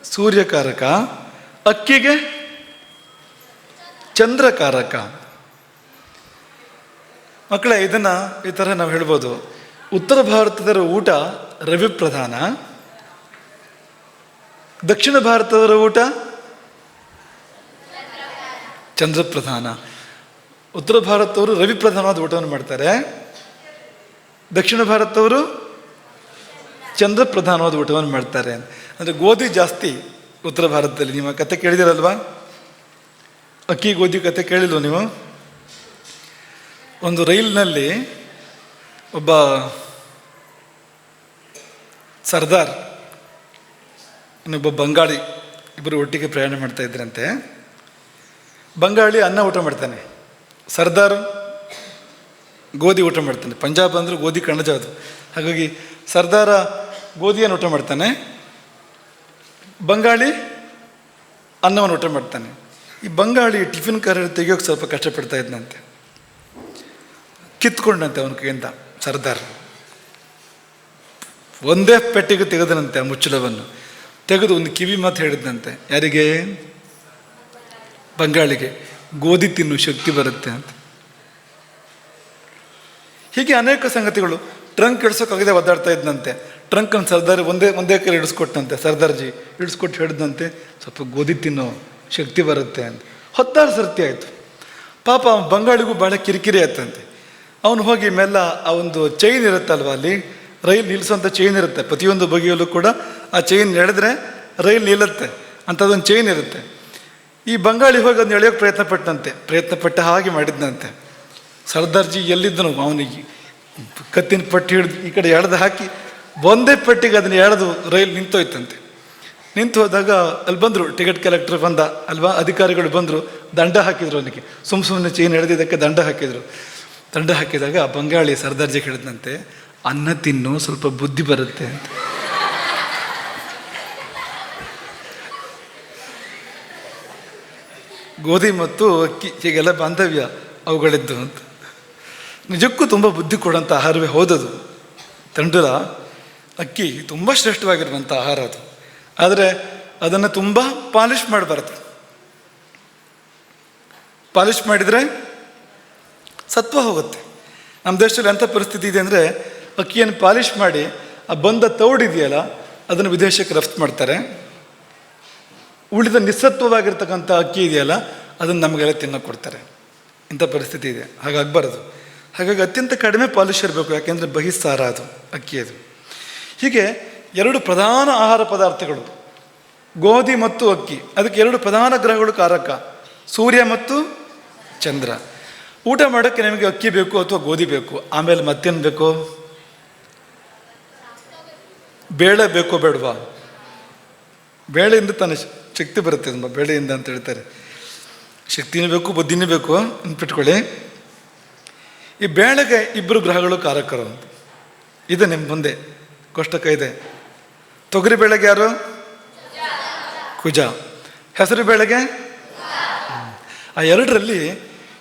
ಸೂರ್ಯಕಾರಕ, ಅಕ್ಕಿಗೆ ಚಂದ್ರಕಾರಕ. ಮಕ್ಕಳೇ, ಇದನ್ನು ಈ ಥರ ನಾವು ಹೇಳ್ಬೋದು. ಉತ್ತರ ಭಾರತದವರ ಊಟ ರವಿ ಪ್ರಧಾನ, ದಕ್ಷಿಣ ಭಾರತದವರ ಊಟ ಚಂದ್ರ ಪ್ರಧಾನ. ಉತ್ತರ ಭಾರತದವರು ರವಿ ಪ್ರಧಾನವಾದ ಊಟವನ್ನು ಮಾಡ್ತಾರೆ, ದಕ್ಷಿಣ ಭಾರತದವರು ಚಂದ್ರ ಪ್ರಧಾನವಾದ ಊಟವನ್ನು ಮಾಡ್ತಾರೆ. ಅಂದರೆ ಗೋಧಿ ಜಾಸ್ತಿ ಉತ್ತರ ಭಾರತದಲ್ಲಿ. ನಿಮ್ಮ ಕತೆ ಕೇಳಿದಿರಲ್ವಾ? ಅಕ್ಕಿ ಗೋಧಿ ಕತೆ ಕೇಳಿಲ್ವ ನೀವು? ಒಂದು ರೈಲಿನಲ್ಲಿ ಒಬ್ಬ ಸರ್ದಾರ್ ಇನ್ನೊಬ್ಬ ಬಂಗಾಳಿ ಇಬ್ಬರು ಒಟ್ಟಿಗೆ ಪ್ರಯಾಣ ಮಾಡ್ತಾ ಇದ್ರಂತೆ. ಬಂಗಾಳಿ ಅನ್ನ ಊಟ ಮಾಡ್ತಾನೆ, ಸರ್ದಾರ್ ಗೋಧಿ ಊಟ ಮಾಡ್ತಾನೆ. ಪಂಜಾಬ್ ಅಂದ್ರೆ ಗೋಧಿ ಕಣಜ ಅದು. ಹಾಗಾಗಿ ಸರ್ದಾರ ಗೋಧಿಯನ್ನು ಊಟ ಮಾಡ್ತಾನೆ, ಬಂಗಾಳಿ ಅನ್ನವನ್ನು ಊಟ ಮಾಡ್ತಾನೆ. ಈ ಬಂಗಾಳಿ ಟಿಫಿನ್ ಕಾರಲ್ಲಿ ತೆಗಿಯೋಕೆ ಸ್ವಲ್ಪ ಕಷ್ಟಪಡ್ತಾ ಇದ್ದಂತೆ. ಕಿತ್ಕೊಂಡಂತೆ ಅವನ ಕೈಯಿಂದ ಸರ್ದಾರ್ ಒಂದೇ ಪೆಟ್ಟಿಗೆ ತೆಗೆದನಂತೆ. ಆ ಮುಚ್ಚಳವನ್ನು ತೆಗೆದು ಒಂದು ಕಿವಿ ಮಾತು ಹೇಳಿದಂತೆ. ಯಾರಿಗೆ? ಬಂಗಾಳಿಗೆ. ಗೋಧಿ ತಿನ್ನು, ಶಕ್ತಿ ಬರುತ್ತೆ ಅಂತ. ಹೀಗೆ ಅನೇಕ ಸಂಗತಿಗಳು. ಟ್ರಂಕ್ ಇಳಿಸೋಕ್ಕಾಗದೆ ಒದ್ದಾಡ್ತಾ ಇದ್ದಂತೆ. ಟ್ರಂಕನ್ನು ಸರ್ದಾರ್ ಒಂದೇ ಕೈ ಇಳಿಸ್ಕೊಟ್ಟಂತೆ. ಸರ್ದಾರ್ಜಿ ಇಳಿಸ್ಕೊಟ್ಟು ಹೇಳಿದಂತೆ, ಸ್ವಲ್ಪ ಗೋಧಿ ತಿನ್ನೋ, ಶಕ್ತಿ ಬರುತ್ತೆ ಅಂತ. 16 ಸರ್ತಿ ಆಯಿತು. ಪಾಪ ಬಂಗಾಳಿಗೂ ಭಾಳ ಕಿರಿಕಿರಿ ಆಯ್ತಂತೆ. ಅವನು ಹೋಗಿ ಮೆಲ್ಲ ಆ ಒಂದು ಚೈನ್ ಇರುತ್ತಲ್ವ, ಅಲ್ಲಿ ರೈಲ್ ನಿಲ್ಲಿಸೋಂಥ ಚೈನ್ ಇರುತ್ತೆ. ಪ್ರತಿಯೊಂದು ಬಗೆಯಲ್ಲೂ ಕೂಡ ಆ ಚೈನ್ ಎಳೆದ್ರೆ ರೈಲ್ ನಿಲ್ಲುತ್ತೆ ಅಂಥದ್ದೊಂದು ಚೈನ್ ಇರುತ್ತೆ. ಈ ಬಂಗಾಳಿ ಹೋಗಿ ಅದನ್ನ ಎಳೆಯೋಕ್ಕೆ ಪ್ರಯತ್ನ ಪಟ್ಟ ಹಾಗೆ ಮಾಡಿದ್ದಂತೆ. ಸರ್ದಾರ್ಜಿ ಎಲ್ಲಿದ್ದನು, ಅವನಿಗೆ ಕತ್ತಿನ ಪಟ್ಟಿ ಹಿಡಿದು ಈ ಕಡೆ ಎಳೆದು ಹಾಕಿ ಒಂದೇ ಪಟ್ಟಿಗೆ ಅದನ್ನು ಎಳೆದು ರೈಲ್ ನಿಂತೋಯ್ತಂತೆ. ನಿಂತು ಹೋದಾಗ ಅಲ್ಲಿ ಬಂದರು, ಟಿಕೆಟ್ ಕಲೆಕ್ಟರ್ ಬಂದ ಅಲ್ವಾ, ಅಧಿಕಾರಿಗಳು ಬಂದರು, ದಂಡ ಹಾಕಿದ್ರು ಅವನಿಗೆ. ಸುಮ್ಮನೆ ಚೈನ್ ಎಳೆದಿದ್ದಕ್ಕೆ ದಂಡ ಹಾಕಿದರು. ದಂಡ ಹಾಕಿದಾಗ ಆ ಬಂಗಾಳಿ ಸರ್ದಾರ್ಜಿ ಹೇಳಿದಂತೆ, ಅನ್ನ ತಿನ್ನು, ಸ್ವಲ್ಪ ಬುದ್ಧಿ ಬರುತ್ತೆ ಅಂತ. ಗೋಧಿ ಮತ್ತು ಅಕ್ಕಿ ಹೀಗೆಲ್ಲ ಬಾಂಧವ್ಯ ಅವುಗಳಿದ್ದು ಅಂತ. ನಿಜಕ್ಕೂ ತುಂಬ ಬುದ್ಧಿ ಕೊಡೋಂಥ ಆಹಾರವೇ ಹೌದದು. ತಂಡೂಲ ಅಕ್ಕಿ ತುಂಬ ಶ್ರೇಷ್ಠವಾಗಿರುವಂಥ ಆಹಾರ ಅದು. ಆದರೆ ಅದನ್ನು ತುಂಬ ಪಾಲಿಷ್ ಮಾಡಬಾರ್ದು. ಪಾಲಿಷ್ ಮಾಡಿದರೆ ಸತ್ವ ಹೋಗುತ್ತೆ. ನಮ್ಮ ದೇಶದಲ್ಲಿ ಎಂಥ ಪರಿಸ್ಥಿತಿ ಇದೆ ಅಂದರೆ, ಅಕ್ಕಿಯನ್ನು ಪಾಲಿಷ್ ಮಾಡಿ ಆ ಬಂದ ತೌಡಿದೆಯಲ್ಲ ಅದನ್ನು ವಿದೇಶಕ್ಕೆ ರಫ್ತು ಮಾಡ್ತಾರೆ. ಉಳಿದ ನಿಸ್ಸತ್ವವಾಗಿರ್ತಕ್ಕಂಥ ಅಕ್ಕಿ ಇದೆಯಲ್ಲ ಅದನ್ನು ನಮಗೆಲ್ಲ ತಿನ್ನೋಕೆ ಕೊಡ್ತಾರೆ. ಇಂಥ ಪರಿಸ್ಥಿತಿ ಇದೆ. ಹಾಗಾಗಬಾರ್ದು. ಹಾಗಾಗಿ ಅತ್ಯಂತ ಕಡಿಮೆ ಪಾಲಿಶ್ ಇರಬೇಕು, ಯಾಕೆಂದರೆ ಬಹಿಸ್ಸಾರ ಅದು, ಅಕ್ಕಿ ಅದು. ಹೀಗೆ 2 ಪ್ರಧಾನ ಆಹಾರ ಪದಾರ್ಥಗಳು, ಗೋಧಿ ಮತ್ತು ಅಕ್ಕಿ. ಅದಕ್ಕೆ 2 ಪ್ರಧಾನ ಗ್ರಹಗಳು ಕಾರಕ, ಸೂರ್ಯ ಮತ್ತು ಚಂದ್ರ. ಊಟ ಮಾಡೋಕ್ಕೆ ನಿಮಗೆ ಅಕ್ಕಿ ಬೇಕು ಅಥವಾ ಗೋಧಿ ಬೇಕು. ಆಮೇಲೆ ಮತ್ತೇನು ಬೇಕು? ಬೇಳೆ ಬೇಕೋ ಬೇಡವಾ? ಬೇಳೆಯಿಂದ ತಾನೇ ಶಕ್ತಿ ಬರುತ್ತೆ. ತುಂಬ ಬೇಳೆಯಿಂದ ಅಂತ ಹೇಳ್ತಾರೆ. ಶಕ್ತಿನೂ ಬೇಕು, ಬುದ್ಧಿನೂ ಬೇಕು, ನೆನ್ಪಿಟ್ಕೊಳ್ಳಿ. ಈ ಬೇಳೆಗೆ 2 ಗ್ರಹಗಳು ಕಾರಕರು ಅಂತ ಇದೆ. ನಿಮ್ಮ ಮುಂದೆ ಕೋಷ್ಟಕ ಇದೆ. ತೊಗರಿ ಬೇಳೆಗೆ ಯಾರು? ಕುಜ. ಹೆಸರು ಬೇಳೆಗೆ ಆ 2ರಲ್ಲಿ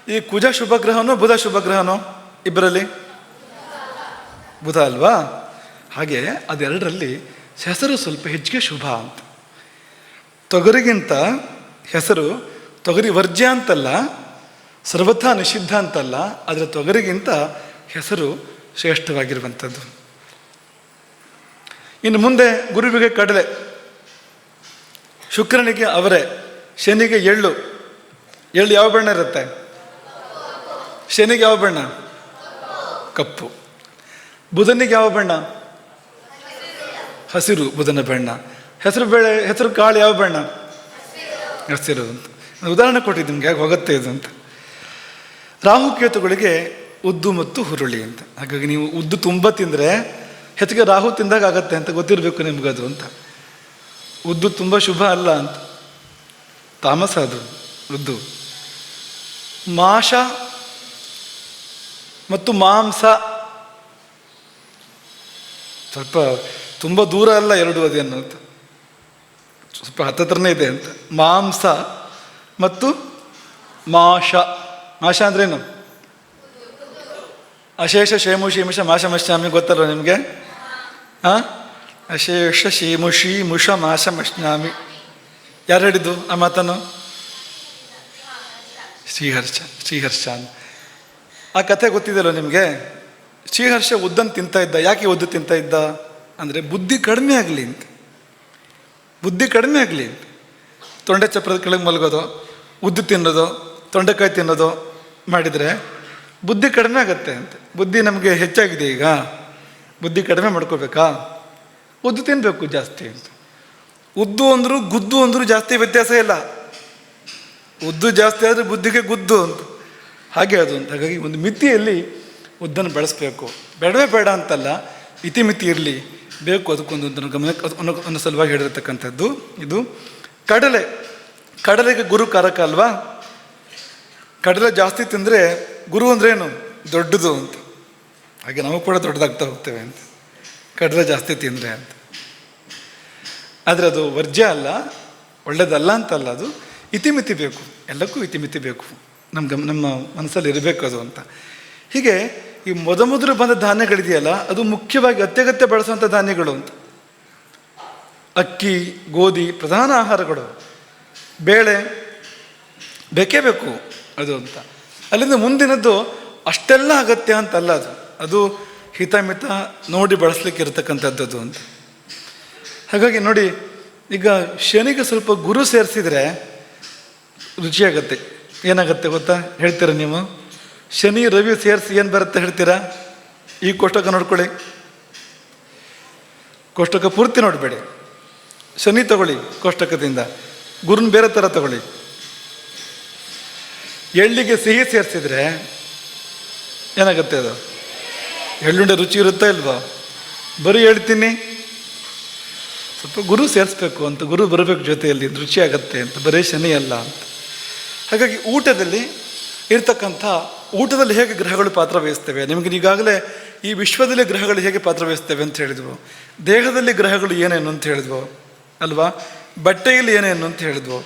ಈ ಕುಜ ಶುಭ ಗ್ರಹನೋ ಬುಧ ಶುಭ ಗ್ರಹನೋ? ಇಬ್ಬರಲ್ಲಿ ಬುಧ ಅಲ್ವಾ? ಹಾಗೆ ಅದು 2ರಲ್ಲಿ ಹೆಸರು ಸ್ವಲ್ಪ ಹೆಚ್ಚಿಗೆ ಶುಭ ಅಂತ. ತೊಗರಿಗಿಂತ ಹೆಸರು, ತೊಗರಿ ವರ್ಜ್ಯ ಅಂತಲ್ಲ, ಸರ್ವಥಾ ನಿಷಿದ್ಧ ಅಂತಲ್ಲ, ಆದರೆ ತೊಗರಿಗಿಂತ ಹೆಸರು ಶ್ರೇಷ್ಠವಾಗಿರುವಂಥದ್ದು. ಇನ್ನು ಮುಂದೆ ಗುರುವಿಗೆ ಕಡಲೆ, ಶುಕ್ರನಿಗೆ ಅವರೆ, ಶನಿಗೆ ಎಳ್ಳು. ಎಳ್ಳು ಯಾವ ಬಣ್ಣ ಇರುತ್ತೆ? ಶನಿಗೆ ಯಾವ ಬಣ್ಣ? ಕಪ್ಪು. ಬುಧನಿಗೆ ಯಾವ ಬಣ್ಣ? ಹಸಿರು ಬುಧನ ಬಣ್ಣ. ಹೆಸರು ಕಾಳು ಯಾವ ಬಣ್ಣ? ಹಸಿರು ಅಂತ. ಉದಾಹರಣೆ ಕೊಟ್ಟಿದ್ದು ನಿಮ್ಗೆ, ಹೇಗೆ ಹೋಗುತ್ತೆ ಇದು ಅಂತ. ರಾಹುಕೇತುಗಳಿಗೆ ಉದ್ದು ಮತ್ತು ಹುರುಳಿ ಅಂತ. ಹಾಗಾಗಿ ನೀವು ಉದ್ದು ತುಂಬ ತಿಂದರೆ ಹೆಚ್ಚಿಗೆ ರಾಹು ತಿಂದಾಗ ಆಗತ್ತೆ ಅಂತ ಗೊತ್ತಿರಬೇಕು ನಿಮ್ಗದು ಅಂತ. ಉದ್ದು ತುಂಬ ಶುಭ ಅಲ್ಲ ಅಂತ, ತಾಮಸ ಅದು ಉದ್ದು. ಮಾಷ ಮತ್ತು ಮಾಂಸ ಸ್ವಲ್ಪ ತುಂಬ ದೂರ ಅಲ್ಲ 2 ಅದೇನು ಅಂತ, ಸ್ವಲ್ಪ ಹತ್ತತ್ರನೇ ಇದೆ ಅಂತ. ಮಾಂಸ ಮತ್ತು ಮಾಷ. ಮಾಷ ಅಂದ್ರೇನು? ಅಶೇಷ ಶೇಮುಷಿ ಮಿಷ ಮಾಷ ಮಶ್ನಾಮಿ ಗೊತ್ತಲ್ವ ನಿಮಗೆ? ಅಶೇಷ ಶೇಮುಷಿ ಮುಷ ಮಾಷ ಮಶ್ನಾಮಿ. ಯಾರು ಹೇಳಿದ್ದು ಆ ಮಾತನ್ನು? ಶ್ರೀಹರ್ಷ. ಆ ಕಥೆ ಗೊತ್ತಿದೆಯಲ್ಲ ನಿಮಗೆ? ಶ್ರೀಹರ್ಷ ಉದ್ದನ್ನು ತಿಂತಾ ಇದ್ದ. ಯಾಕೆ ಉದ್ದು ತಿಂತಾ ಇದ್ದ ಅಂದರೆ ಬುದ್ಧಿ ಕಡಿಮೆ ಆಗಲಿ ಅಂತ. ಬುದ್ಧಿ ಕಡಿಮೆ ಆಗಲಿ ಅಂತ. ತೊಂಡೆ ಚಪ್ರದ ಕೆಳಗೆ ಮಲಗೋದು, ಉದ್ದು ತಿನ್ನೋದು, ತೊಂಡೆಕಾಯಿ ತಿನ್ನೋದು ಮಾಡಿದರೆ ಬುದ್ಧಿ ಕಡಿಮೆ ಆಗುತ್ತೆ ಅಂತ. ಬುದ್ಧಿ ನಮಗೆ ಹೆಚ್ಚಾಗಿದೆ ಈಗ, ಬುದ್ಧಿ ಕಡಿಮೆ ಮಾಡ್ಕೋಬೇಕಾ? ಉದ್ದು ತಿನ್ನಬೇಕು ಜಾಸ್ತಿ ಅಂತ. ಉದ್ದು ಅಂದರು ಗುದ್ದು ಅಂದರು ಜಾಸ್ತಿ ವ್ಯತ್ಯಾಸ ಇಲ್ಲ. ಉದ್ದು ಜಾಸ್ತಿ ಆದರೆ ಬುದ್ಧಿಗೆ ಗುದ್ದು ಅಂತ. ಹಾಗೆ ಅದು ಅಂತ. ಹಾಗಾಗಿ ಒಂದು ಮಿತಿಯಲ್ಲಿ ಉದ್ದನ್ನು ಬೆಳೆಸಬೇಕು. ಬೇಡವೇ ಬೇಡ ಅಂತಲ್ಲ, ಇತಿಮಿತಿ ಇರಲಿ, ಬೇಕು. ಅದಕ್ಕೊಂದು ಗಮನಕ್ಕೆ ಒಂದು ಸಲುವಾಗಿ ಹೇಳಿರ್ತಕ್ಕಂಥದ್ದು ಇದು. ಕಡಲೆಗೆ ಗುರು ಕಾರಕ ಅಲ್ವಾ. ಕಡಲೆ ಜಾಸ್ತಿ ತಿಂದರೆ ಗುರು ಅಂದ್ರೇನು? ದೊಡ್ಡದು ಅಂತ. ಹಾಗೆ ನಾವು ಕೂಡ ದೊಡ್ಡದಾಗ್ತಾ ಹೋಗ್ತೇವೆ ಅಂತ, ಕಡಲೆ ಜಾಸ್ತಿ ತಿಂದರೆ ಅಂತ. ಆದರೆ ಅದು ವರ್ಜ್ಯ ಅಲ್ಲ, ಒಳ್ಳೇದಲ್ಲ ಅಂತಲ್ಲ. ಅದು ಇತಿಮಿತಿ ಬೇಕು, ಎಲ್ಲಕ್ಕೂ ಇತಿಮಿತಿ ಬೇಕು. ನಮ್ಮ ಮನಸ್ಸಲ್ಲಿ ಇರಬೇಕು ಅದು ಅಂತ. ಹೀಗೆ ಈ ಮೊದಲು ಬಂದ ಧಾನ್ಯಗಳಿದೆಯಲ್ಲ, ಅದು ಮುಖ್ಯವಾಗಿ ಅತ್ಯಗತ್ಯ ಬಳಸುವಂಥ ಧಾನ್ಯಗಳು ಅಂತ. ಅಕ್ಕಿ, ಗೋಧಿ ಪ್ರಧಾನ ಆಹಾರಗಳು. ಬೇಳೆ ಬೇಕೇ ಬೇಕು ಅದು ಅಂತ. ಅಲ್ಲಿಂದ ಮುಂದಿನದ್ದು ಅಷ್ಟೆಲ್ಲ ಅಗತ್ಯ ಅಂತಲ್ಲ. ಅದು ಹಿತಮಿತ ನೋಡಿ ಬಳಸಲಿಕ್ಕೆ ಇರತಕ್ಕಂಥದ್ದು ಅಂತ. ಹಾಗಾಗಿ ನೋಡಿ, ಈಗ ಶನಿಗೆ ಸ್ವಲ್ಪ ಗುರು ಸೇರಿಸಿದರೆ ರುಚಿಯಾಗತ್ತೆ. ಏನಾಗತ್ತೆ ಗೊತ್ತಾ? ಹೇಳ್ತೀರಾ ನೀವು? ಶನಿ ರವಿ ಸೇರಿಸಿ ಏನು ಬರುತ್ತೆ ಹೇಳ್ತೀರಾ? ಈ ಕೋಷ್ಟಕ ನೋಡ್ಕೊಳ್ಳಿ, ಕೋಷ್ಟಕ ಪೂರ್ತಿ ನೋಡಬೇಡಿ. ಶನಿ ತಗೊಳ್ಳಿ ಕೋಷ್ಟಕದಿಂದ, ಗುರುನ ಬೇರೆ ಥರ ತಗೊಳ್ಳಿ. ಎಳ್ಳಿಗೆ ಸಿಹಿ ಸೇರಿಸಿದ್ರೆ ಏನಾಗುತ್ತೆ? ಅದು ಎಳ್ಳುಂಡೆ ರುಚಿ ಇರುತ್ತಾ ಇಲ್ವಾ? ಬರೀ ಹೇಳ್ತೀನಿ, ಸ್ವಲ್ಪ ಗುರು ಸೇರಿಸ್ಬೇಕು ಅಂತ, ಗುರು ಬರಬೇಕು ಜೊತೆಯಲ್ಲಿ, ರುಚಿ ಆಗತ್ತೆ ಅಂತ. ಬರೀ ಶನಿ ಅಲ್ಲ ಅಂತ. ಹಾಗಾಗಿ ಊಟದಲ್ಲಿ ಹೇಗೆ ಗ್ರಹಗಳು ಪಾತ್ರ ವಹಿಸ್ತೇವೆ? ನಿಮಗೆ ಈಗಾಗಲೇ ಈ ವಿಶ್ವದಲ್ಲಿ ಗ್ರಹಗಳು ಹೇಗೆ ಪಾತ್ರ ವಹಿಸ್ತೇವೆ ಅಂತ ಹೇಳಿದ್ವು. ದೇಹದಲ್ಲಿ ಗ್ರಹಗಳು ಏನೇನು ಅಂತ ಹೇಳಿದ್ವು ಅಲ್ವಾ? ಬಟ್ಟೆಯಲ್ಲಿ ಏನೇನು ಅಂತ ಹೇಳಿದ್ವು.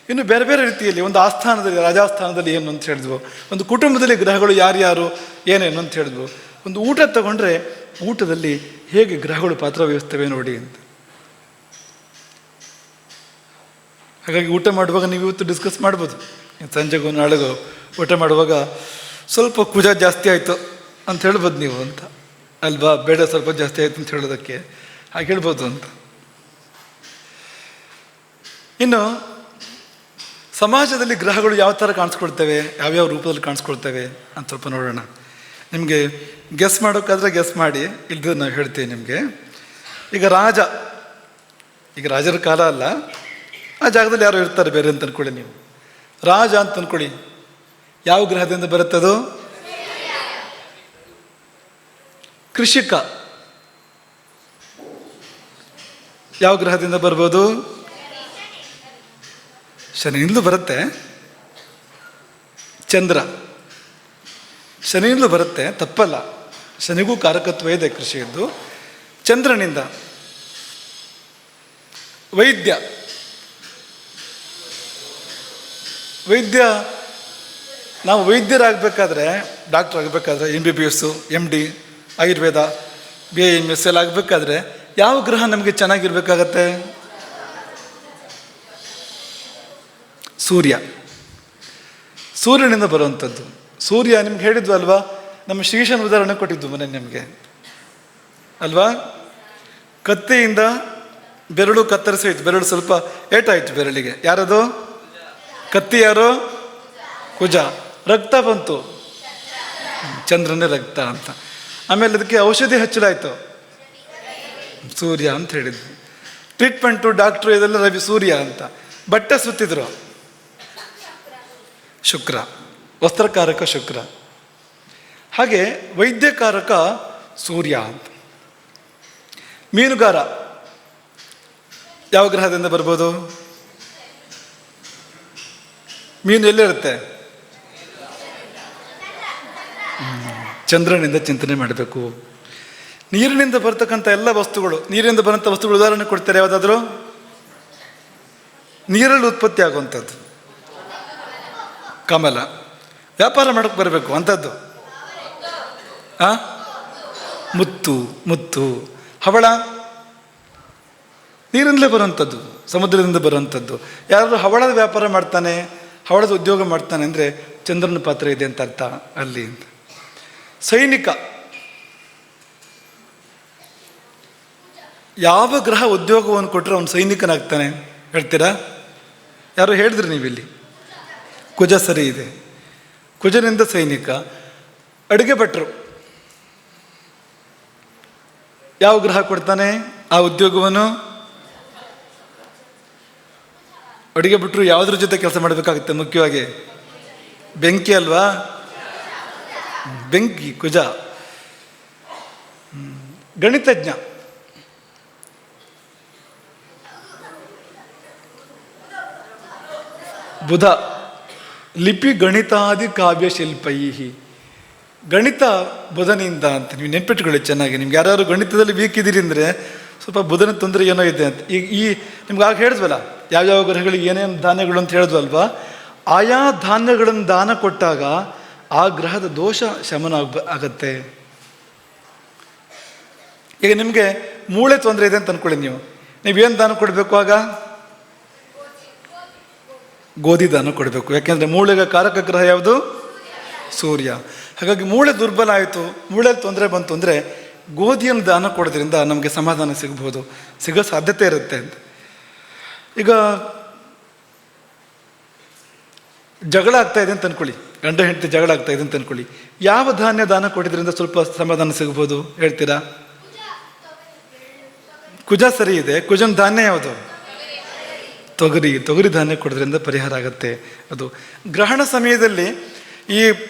ಇನ್ನು ಬೇರೆ ಬೇರೆ ರೀತಿಯಲ್ಲಿ ಒಂದು ಆಸ್ಥಾನದಲ್ಲಿ, ರಾಜಾಸ್ಥಾನದಲ್ಲಿ ಏನು ಅಂತ ಹೇಳಿದ್ವು. ಒಂದು ಕುಟುಂಬದಲ್ಲಿ ಗ್ರಹಗಳು ಯಾರ್ಯಾರು ಏನೇನು ಅಂತ ಹೇಳಿದ್ವು. ಒಂದು ಊಟ ತಗೊಂಡ್ರೆ ಊಟದಲ್ಲಿ ಹೇಗೆ ಗ್ರಹಗಳು ಪಾತ್ರ ವಹಿಸ್ತೇವೆ ನೋಡಿ ಅಂತ. ಹಾಗಾಗಿ ಊಟ ಮಾಡುವಾಗ ನೀವು ಇವತ್ತು ಡಿಸ್ಕಸ್ ಮಾಡ್ಬೋದು, ಸಂಜೆಗೋ ನಾಳೆಗೋ ಊಟ ಮಾಡುವಾಗ ಸ್ವಲ್ಪ ಕುಜ ಜಾಸ್ತಿ ಆಯಿತು ಅಂತ ಹೇಳ್ಬೋದು ನೀವು ಅಂತ ಅಲ್ವಾ? ಬೇಡ ಸ್ವಲ್ಪ ಜಾಸ್ತಿ ಆಯಿತು ಅಂತ ಹೇಳೋದಕ್ಕೆ ಹಾಗೆ ಹೇಳ್ಬೋದು ಅಂತ. ಇನ್ನು ಸಮಾಜದಲ್ಲಿ ಗ್ರಹಗಳು ಯಾವ ಥರ ಕಾಣಿಸ್ಕೊಳ್ತೇವೆ, ಯಾವ್ಯಾವ ರೂಪದಲ್ಲಿ ಕಾಣಿಸ್ಕೊಳ್ತೇವೆ ಅಂತ ಸ್ವಲ್ಪ ನೋಡೋಣ. ನಿಮಗೆ ಗೆಸ್ ಮಾಡೋಕ್ಕಾದ್ರೆ ಗೆಸ್ ಮಾಡಿ, ಇಲ್ದಿದ್ರೆ ನಾವು ಹೇಳ್ತೀವಿ ನಿಮಗೆ. ಈಗ ರಾಜರ ಕಾಲ ಅಲ್ಲ, ಆ ಜಾಗದಲ್ಲಿ ಯಾರು ಇರ್ತಾರೆ ಬೇರೆ ಅಂತ ಅಂದ್ಕೊಳ್ಳಿ. ನೀವು ರಾಜ ಅಂತ ಅಂದ್ಕೊಳ್ಳಿ, ಯಾವ ಗ್ರಹದಿಂದ ಬರುತ್ತದು? ಕೃಷಿಕ ಯಾವ ಗ್ರಹದಿಂದ ಬರ್ಬೋದು? ಶನಿಯಿಂದಲೂ ಬರುತ್ತೆ. ಚಂದ್ರ ಶನಿಯಿಂದಲೂ ಬರುತ್ತೆ, ತಪ್ಪಲ್ಲ. ಶನಿಗೂ ಕಾರಕತ್ವ ಇದೆ ಕೃಷಿಯದ್ದು. ಚಂದ್ರನಿಂದ. ವೈದ್ಯ ನಾವು ವೈದ್ಯರಾಗಬೇಕಾದ್ರೆ, ಡಾಕ್ಟರ್ ಆಗಬೇಕಾದ್ರೆ, MBBS, MD, ಆಯುರ್ವೇದ, BAMS ಎಲ್ಲ ಆಗಬೇಕಾದ್ರೆ ಯಾವ ಗ್ರಹ ನಮಗೆ ಚೆನ್ನಾಗಿರ್ಬೇಕಾಗತ್ತೆ? ಸೂರ್ಯನಿಂದ ಬರುವಂಥದ್ದು. ಸೂರ್ಯ ನಿಮ್ಗೆ ಹೇಳಿದ್ವು ಅಲ್ವಾ, ನಮ್ಮ ಶ್ರೀಶನ ಉದಾಹರಣೆ ಕೊಟ್ಟಿದ್ದು ಮನೆ ನಿಮಗೆ ಅಲ್ವಾ? ಕತ್ತಿಯಿಂದ ಬೆರಳು ಕತ್ತರಿಸೋಯ್ತು, ಬೆರಳು ಸ್ವಲ್ಪ ಏಟಾಯಿತು ಬೆರಳಿಗೆ. ಯಾರದು? ಕತ್ತಿ ಯಾರು? ಕುಜ. ರಕ್ತ ಬಂತು, ಚಂದ್ರನೇ ರಕ್ತ ಅಂತ. ಆಮೇಲೆ ಅದಕ್ಕೆ ಔಷಧಿ ಹಚ್ಚಲಾಯಿತು, ಸೂರ್ಯ ಅಂತ ಹೇಳಿದ್ವಿ. ಟ್ರೀಟ್ಮೆಂಟು, ಡಾಕ್ಟ್ರು ಇದೆಲ್ಲ ಸೂರ್ಯ ಅಂತ. ಬಟ್ಟೆ ಸುತ್ತಿದ್ರು, ಶುಕ್ರ. ವಸ್ತ್ರಕಾರಕ ಶುಕ್ರ. ಹಾಗೆ ವೈದ್ಯಕಾರಕ ಸೂರ್ಯ ಅಂತ. ಮೀನುಗಾರ ಯಾವ ಗ್ರಹದಿಂದ ಬರ್ಬೋದು? ಮೀನು ಎಲ್ಲಿರುತ್ತೆ? ಚಂದ್ರನಿಂದ ಚಿಂತನೆ ಮಾಡಬೇಕು. ನೀರಿನಿಂದ ಬರ್ತಕ್ಕಂಥ ಎಲ್ಲ ವಸ್ತುಗಳು, ನೀರಿನಿಂದ ಬರೋಂಥ ವಸ್ತುಗಳು ಉದಾಹರಣೆ ಕೊಡ್ತಾರೆ ಯಾವುದಾದ್ರೂ? ನೀರಲ್ಲಿ ಉತ್ಪತ್ತಿ ಆಗುವಂಥದ್ದು ಕಮಲ. ವ್ಯಾಪಾರ ಮಾಡೋಕ್ಕೆ ಬರಬೇಕು ಅಂಥದ್ದು ಮುತ್ತು. ಹವಳ ನೀರಿಂದಲೇ ಬರುವಂಥದ್ದು, ಸಮುದ್ರದಿಂದ ಬರುವಂಥದ್ದು. ಯಾರಾದರೂ ಹವಳದ ವ್ಯಾಪಾರ ಮಾಡ್ತಾನೆ, ಹವಳದ ಉದ್ಯೋಗ ಮಾಡ್ತಾನೆ ಅಂದರೆ ಚಂದ್ರನ ಪಾತ್ರ ಇದೆ ಅಂತ ಅರ್ಥ ಅಲ್ಲಿ ಅಂತ. ಸೈನಿಕ ಯಾವ ಗ್ರಹ ಉದ್ಯೋಗವನ್ನು ಕೊಟ್ಟರೆ ಅವನು ಸೈನಿಕನಾಗ್ತಾನೆ ಹೇಳ್ತೀರಾ? ಯಾರು ಹೇಳಿದ್ರಿ ನೀವಿಲ್ಲಿ? ಕುಜ ಸರಿ ಇದೆ. ಕುಜನಿಂದ ಸೈನಿಕ. ಅಡುಗೆ ಭಟ್ರು ಯಾವ ಗ್ರಹ ಕೊಡ್ತಾನೆ ಆ ಉದ್ಯೋಗವನ್ನು? ಅಡುಗೆ ಭಟ್ರು ಯಾವುದ್ರ ಜೊತೆ ಕೆಲಸ ಮಾಡಬೇಕಾಗುತ್ತೆ? ಮುಖ್ಯವಾಗಿ ಬೆಂಕಿ ಅಲ್ವಾ? ಬೆಂಕಿ ಕುಜ. ಗಣಿತಜ್ಞ ಬುಧ. ಲಿಪಿ ಗಣಿತಾದಿ ಕಾವ್ಯ ಶಿಲ್ಪೈ. ಗಣಿತ ಬುಧನಿಂದ ಅಂತ ನೀವು ನೆನ್ಪಿಟ್ಕೊಳ್ಳಿ ಚೆನ್ನಾಗಿ. ನಿಮ್ಗೆ ಯಾರು ಗಣಿತದಲ್ಲಿ ವೀಕ್ ಇದ್ದೀರಿ ಅಂದರೆ ಸ್ವಲ್ಪ ಬುಧನ ತೊಂದರೆ ಏನೋ ಇದೆ ಅಂತ. ಈ ನಿಮ್ಗೆ ಆಗ ಹೇಳಿದ್ವಲ್ಲ ಯಾವ್ಯಾವ ಗ್ರಹಗಳಿಗೆ ಏನೇನು ಧಾನ್ಯಗಳು ಅಂತ ಹೇಳಿದ್ವಲ್ವ. ಆಯಾ ಧಾನ್ಯಗಳನ್ನು ದಾನ ಕೊಟ್ಟಾಗ ಆ ಗ್ರಹದ ದೋಷ ಶಮನ ಆಗತ್ತೆ. ಈಗ ನಿಮಗೆ ಮೂಳೆ ತೊಂದರೆ ಇದೆ ಅಂತ ಅಂದ್ಕೊಳ್ಳಿ. ನೀವೇನು ದಾನ ಕೊಡಬೇಕು? ಆಗ ಗೋಧಿ ದಾನ ಕೊಡಬೇಕು. ಯಾಕೆಂದರೆ ಮೂಳೆಗೆ ಕಾರಕ ಗ್ರಹ ಯಾವುದು? ಸೂರ್ಯ. ಹಾಗಾಗಿ ಮೂಳೆ ದುರ್ಬಲ ಆಯಿತು, ಮೂಳೆಯಲ್ಲಿ ತೊಂದರೆ ಬಂತು ಅಂದರೆ ಗೋಧಿಯನ್ನು ದಾನ ಕೊಡೋದ್ರಿಂದ ನಮಗೆ ಸಮಾಧಾನ ಸಿಗ್ಬೋದು, ಸಿಗೋ ಸಾಧ್ಯತೆ ಇರುತ್ತೆ ಅಂತ. ಈಗ ಜಗಳ ಆಗ್ತಾ ಇದೆ ಅಂತ ಅಂದ್ಕೊಳ್ಳಿ, ಗಂಡ ಹೆಂಡತಿ ಜಗಳ ಆಗ್ತಾ ಇದೆ ಅಂತ ಅಂದ್ಕೊಳ್ಳಿ. ಯಾವ ಧಾನ್ಯ ದಾನ ಕೊಟ್ಟಿದ್ರಿಂದ ಸ್ವಲ್ಪ ಸಮಾಧಾನ ಸಿಗ್ಬೋದು ಹೇಳ್ತೀರಾ? ಕುಜ ಸರಿ ಇದೆ. ಕುಜನ ಧಾನ್ಯ ಯಾವುದು? ತೊಗರಿ ಧಾನ್ಯ ಕೊಡೋದ್ರಿಂದ ಪರಿಹಾರ ಆಗುತ್ತೆ. ಅದು ಗ್ರಹಣ ಸಮಯದಲ್ಲಿ ಈ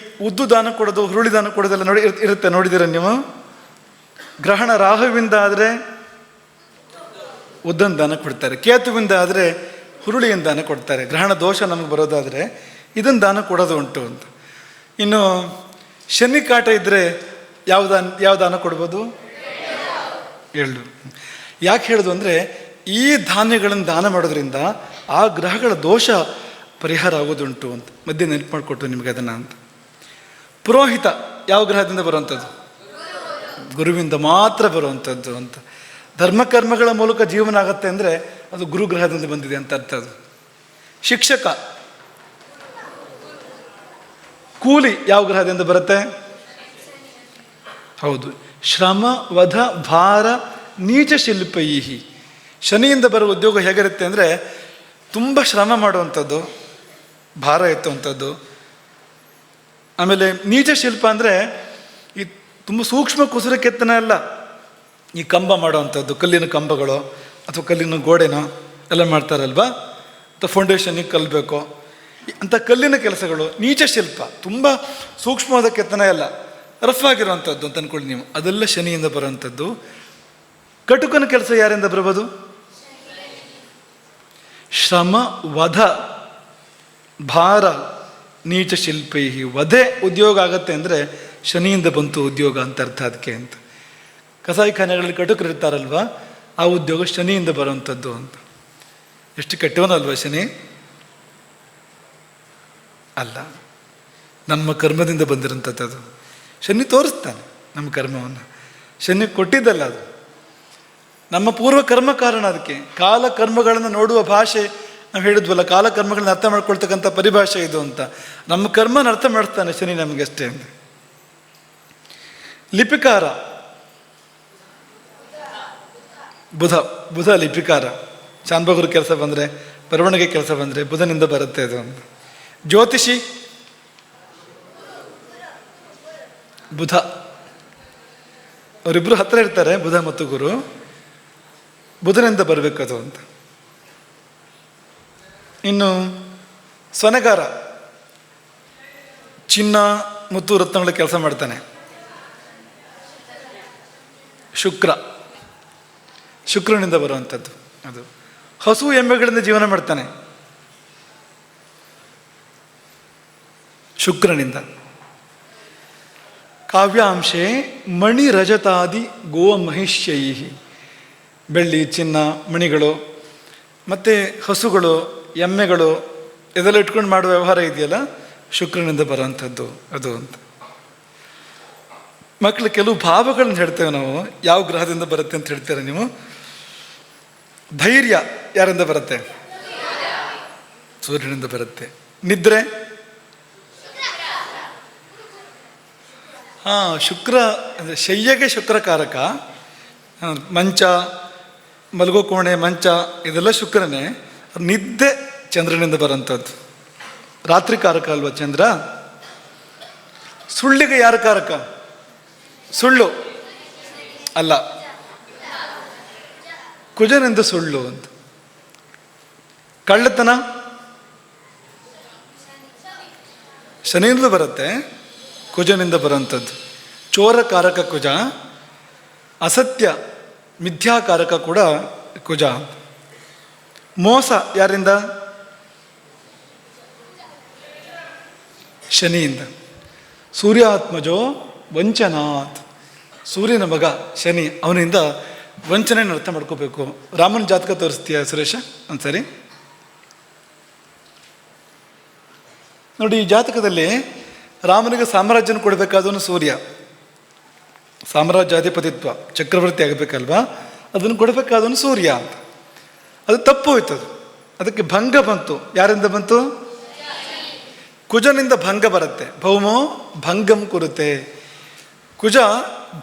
ಉದ್ದು ದಾನ ಕೊಡೋದು, ಹುರುಳಿ ದಾನ ಕೊಡೋದೆಲ್ಲ ಇರುತ್ತೆ, ನೋಡಿದ್ದೀರ ನೀವು? ಗ್ರಹಣ ರಾಹುವಿಂದ ಆದರೆ ಉದ್ದನ ದಾನ ಕೊಡ್ತಾರೆ, ಕೇತುವಿಂದ ಆದರೆ ಹುರುಳಿಯಿಂದ ದಾನ ಕೊಡ್ತಾರೆ. ಗ್ರಹಣ ದೋಷ ನಮಗೆ ಬರೋದಾದರೆ ಇದನ್ನು ದಾನ ಕೊಡೋದು ಉಂಟು ಅಂತ. ಇನ್ನು ಶನಿ ಕಾಟ ಇದ್ದರೆ ಯಾವ ದಾನ ಕೊಡ್ಬೋದು? ಎಳ್ಳು. ಯಾಕೆ ಹೇಳೋದು ಅಂದರೆ ಈ ಧಾನ್ಯಗಳನ್ನು ದಾನ ಮಾಡೋದ್ರಿಂದ ಆ ಗ್ರಹಗಳ ದೋಷ ಪರಿಹಾರ ಆಗೋದುಂಟು ಅಂತ ಮಧ್ಯೆ ನೆನಪು ಮಾಡಿಕೊಟ್ಟು ನಿಮಗೆ ಅದನ್ನು ಅಂತ. ಪುರೋಹಿತ ಯಾವ ಗ್ರಹದಿಂದ ಬರುವಂಥದ್ದು? ಗುರುವಿಂದ ಮಾತ್ರ ಬರುವಂಥದ್ದು ಅಂತ. ಧರ್ಮಕರ್ಮಗಳ ಮೂಲಕ ಜೀವನ ಆಗತ್ತೆ ಅಂದರೆ ಅದು ಗುರುಗ್ರಹದಿಂದ ಬಂದಿದೆ ಅಂತ ಅರ್ಥ. ಅದು ಶಿಕ್ಷಕ ಕೂಲಿ ಯಾವ ಗ್ರಹದಿಂದ ಬರುತ್ತೆ? ಹೌದು, ಶ್ರಮ ವಧ ಭಾರ ನೀಚ ಶಿಲ್ಪೈಹಿ. ಶನಿಯಿಂದ ಬರುವ ಉದ್ಯೋಗ ಹೇಗಿರುತ್ತೆ ಅಂದರೆ ತುಂಬ ಶ್ರಮ ಮಾಡುವಂಥದ್ದು, ಭಾರ ಎತ್ತುವಂಥದ್ದು. ಆಮೇಲೆ ನೀಚ ಶಿಲ್ಪ ಅಂದರೆ ಈ ತುಂಬ ಸೂಕ್ಷ್ಮ ಕುಸುರ ಕೆತ್ತನ ಅಲ್ಲ, ಈ ಕಂಬ ಮಾಡೋವಂಥದ್ದು, ಕಲ್ಲಿನ ಕಂಬಗಳು ಅಥವಾ ಕಲ್ಲಿನ ಗೋಡೆನೋ ಎಲ್ಲ ಮಾಡ್ತಾರಲ್ವ, ಅಥವಾ ಫೌಂಡೇಶನಿಗೆ ಕಲ್ಲಬೇಕು ಅಂಥ ಕಲ್ಲಿನ ಕೆಲಸಗಳು ನೀಚ ಶಿಲ್ಪ, ತುಂಬ ಸೂಕ್ಷ್ಮವಾದ ಕೆತ್ತನ ಎಲ್ಲ ರಫ್ ಆಗಿರುವಂಥದ್ದು ಅಂತ ಅಂದ್ಕೊಳ್ಳಿ ನೀವು. ಅದೆಲ್ಲ ಶನಿಯಿಂದ ಬರುವಂಥದ್ದು. ಕಟುಕನ ಕೆಲಸ ಯಾರಿಂದ ಬರ್ಬೋದು? ಶ್ರಮ ವಧ ಭಾರ ನೀಚ ಶಿಲ್ಪೈ. ವಧೆ ಉದ್ಯೋಗ ಆಗತ್ತೆ ಅಂದರೆ ಶನಿಯಿಂದ ಬಂತು ಉದ್ಯೋಗ ಅಂತ ಅರ್ಥ ಅದಕ್ಕೆ ಅಂತ. ಕಸಾಯಿಖಾನೆಗಳಲ್ಲಿ ಕಟುಕರು ಇರ್ತಾರಲ್ವ, ಆ ಉದ್ಯೋಗ ಶನಿಯಿಂದ ಬರುವಂಥದ್ದು ಅಂತ. ಎಷ್ಟು ಕೆಟ್ಟವನಲ್ವ ಶನಿ? ಅಲ್ಲ, ನಮ್ಮ ಕರ್ಮದಿಂದ ಬಂದಿರೋಂಥದ್ದು. ಅದು ಶನಿ ತೋರಿಸ್ತಾನೆ ನಮ್ಮ ಕರ್ಮವನ್ನು. ಶನಿ ಕೊಟ್ಟಿದ್ದಲ್ಲ, ಅದು ನಮ್ಮ ಪೂರ್ವ ಕರ್ಮ ಕಾರಣ. ಅದಕ್ಕೆ ಕಾಲ ಕರ್ಮಗಳನ್ನು ನೋಡುವ ಭಾಷೆ ನಾವು ಹೇಳಿದ್ವಲ್ಲ, ಕಾಲ ಕರ್ಮಗಳನ್ನ ಅರ್ಥ ಮಾಡ್ಕೊಳ್ತಕ್ಕಂಥ ಪರಿಭಾಷೆ ಇದು ಅಂತ. ನಮ್ಮ ಕರ್ಮನ ಅರ್ಥ ಮಾಡಿಸ್ತಾನೆ ಶನಿ ನಮಗೆ ಅಷ್ಟೇ. ಲಿಪಿಕಾರ ಬುಧ ಲಿಪಿಕಾರ. ಚಾಂಬಗರು ಕೆಲಸ ಬಂದರೆ, ಬರವಣಿಗೆ ಕೆಲಸ ಬಂದರೆ ಬುಧನಿಂದ ಬರುತ್ತೆ ಅದು. ಜ್ಯೋತಿಷಿ ಬುಧ. ಅವರಿಬ್ಬರು ಹತ್ರ ಇರ್ತಾರೆ, ಬುಧ ಮತ್ತು ಗುರು. ಬುಧನಿಂದ ಬರಬೇಕದು ಅಂತ. ಇನ್ನು ಸ್ವನೆಗಾರ ಚಿನ್ನ ಮತ್ತು ರತ್ನಗಳ ಕೆಲಸ ಮಾಡ್ತಾನೆ, ಶುಕ್ರನಿಂದ ಬರುವಂಥದ್ದು ಅದು. ಹಸು ಎಮ್ಮೆಗಳಿಂದ ಜೀವನ ಮಾಡ್ತಾನೆ, ಶುಕ್ರನಿಂದ. ಕಾವ್ಯಾಂಶೆ ಮಣಿ ರಜತಾದಿ ಗೋ ಮಹಿಷ್ಯೈ. ಬೆಳ್ಳಿ ಚಿನ್ನ ಮಣಿಗಳು ಮತ್ತು ಹಸುಗಳು ಎಮ್ಮೆಗಳು ಇದೆಲ್ಲ ಇಟ್ಕೊಂಡು ಮಾಡುವ ವ್ಯವಹಾರ ಇದೆಯಲ್ಲ, ಶುಕ್ರನಿಂದ ಬರೋವಂಥದ್ದು ಅದು ಅಂತ. ಮಕ್ಕಳು ಕೆಲವು ಭಾವಗಳನ್ನ ಹೇಳ್ತೇವೆ ನಾವು, ಯಾವ ಗ್ರಹದಿಂದ ಬರುತ್ತೆ ಅಂತ ಹೇಳ್ತಾರೆ ನೀವು? ಧೈರ್ಯ ಯಾರಿಂದ ಬರುತ್ತೆ? ಸೂರ್ಯನಿಂದ ಬರುತ್ತೆ. ನಿದ್ರೆ ಶುಕ್ರ ಅಂದರೆ ಶಯ್ಯಗೆ ಶುಕ್ರಕಾರಕ. ಮಂಚ, ಮಲಗೋ ಕೋಣೆ, ಮಂಚ ಇದೆಲ್ಲ ಶುಕ್ರನೇ. ನಿದ್ದೆ ಚಂದ್ರನಿಂದ ಬರೋಂಥದ್ದು. ರಾತ್ರಿ ಕಾರಕ ಅಲ್ವಾ ಚಂದ್ರ? ಸುಳ್ಳಿಗೆ ಯಾರ ಕಾರಕ? ಸುಳ್ಳು ಅಲ್ಲ, ಕುಜನಿಂದ ಸುಳ್ಳು ಅಂತ. ಕಳ್ಳತನ ಶನಿಯಿಂದ ಬರುತ್ತೆ. ಕುಜನಿಂದ ಬರೋಂಥದ್ದು. ಚೋರಕಾರಕ ಕುಜ, ಅಸತ್ಯ ಮಿಥ್ಯಾಕಾರಕ ಕೂಡ ಕುಜ. ಮೋಸ ಯಾರಿಂದ? ಶನಿಯಿಂದ. ಸೂರ್ಯಾತ್ಮಜೋ ವಂಚನಾತ್, ಸೂರ್ಯನ ಮಗ ಶನಿ, ಅವನಿಂದ ವಂಚನೆಯನ್ನು ಅರ್ಥ ಮಾಡ್ಕೋಬೇಕು. ರಾಮನ ಜಾತಕ ತೋರಿಸ್ತೀಯ ಸುರೇಶ ಒಂದ್ಸರಿ? ನೋಡಿ, ಈ ಜಾತಕದಲ್ಲಿ ರಾಮನಿಗೆ ಸಾಮ್ರಾಜ್ಯನ ಕೊಡಬೇಕಾದವನು ಸೂರ್ಯ, ಸಾಮ್ರಾಜ್ಯಾಧಿಪತಿತ್ವ, ಚಕ್ರವರ್ತಿ ಆಗಬೇಕಲ್ವಾ, ಅದನ್ನು ಕೊಡಬೇಕಾದವನು ಸೂರ್ಯ ಅಂತ. ಅದು ತಪ್ಪು ಹೋಯ್ತು. ಅದಕ್ಕೆ ಭಂಗ ಬಂತು. ಯಾರಿಂದ ಬಂತು? ಕುಜನಿಂದ ಭಂಗ ಬರುತ್ತೆ. ಭೌಮೋ ಭಂಗಂ ಕುರುತೆ, ಕುಜ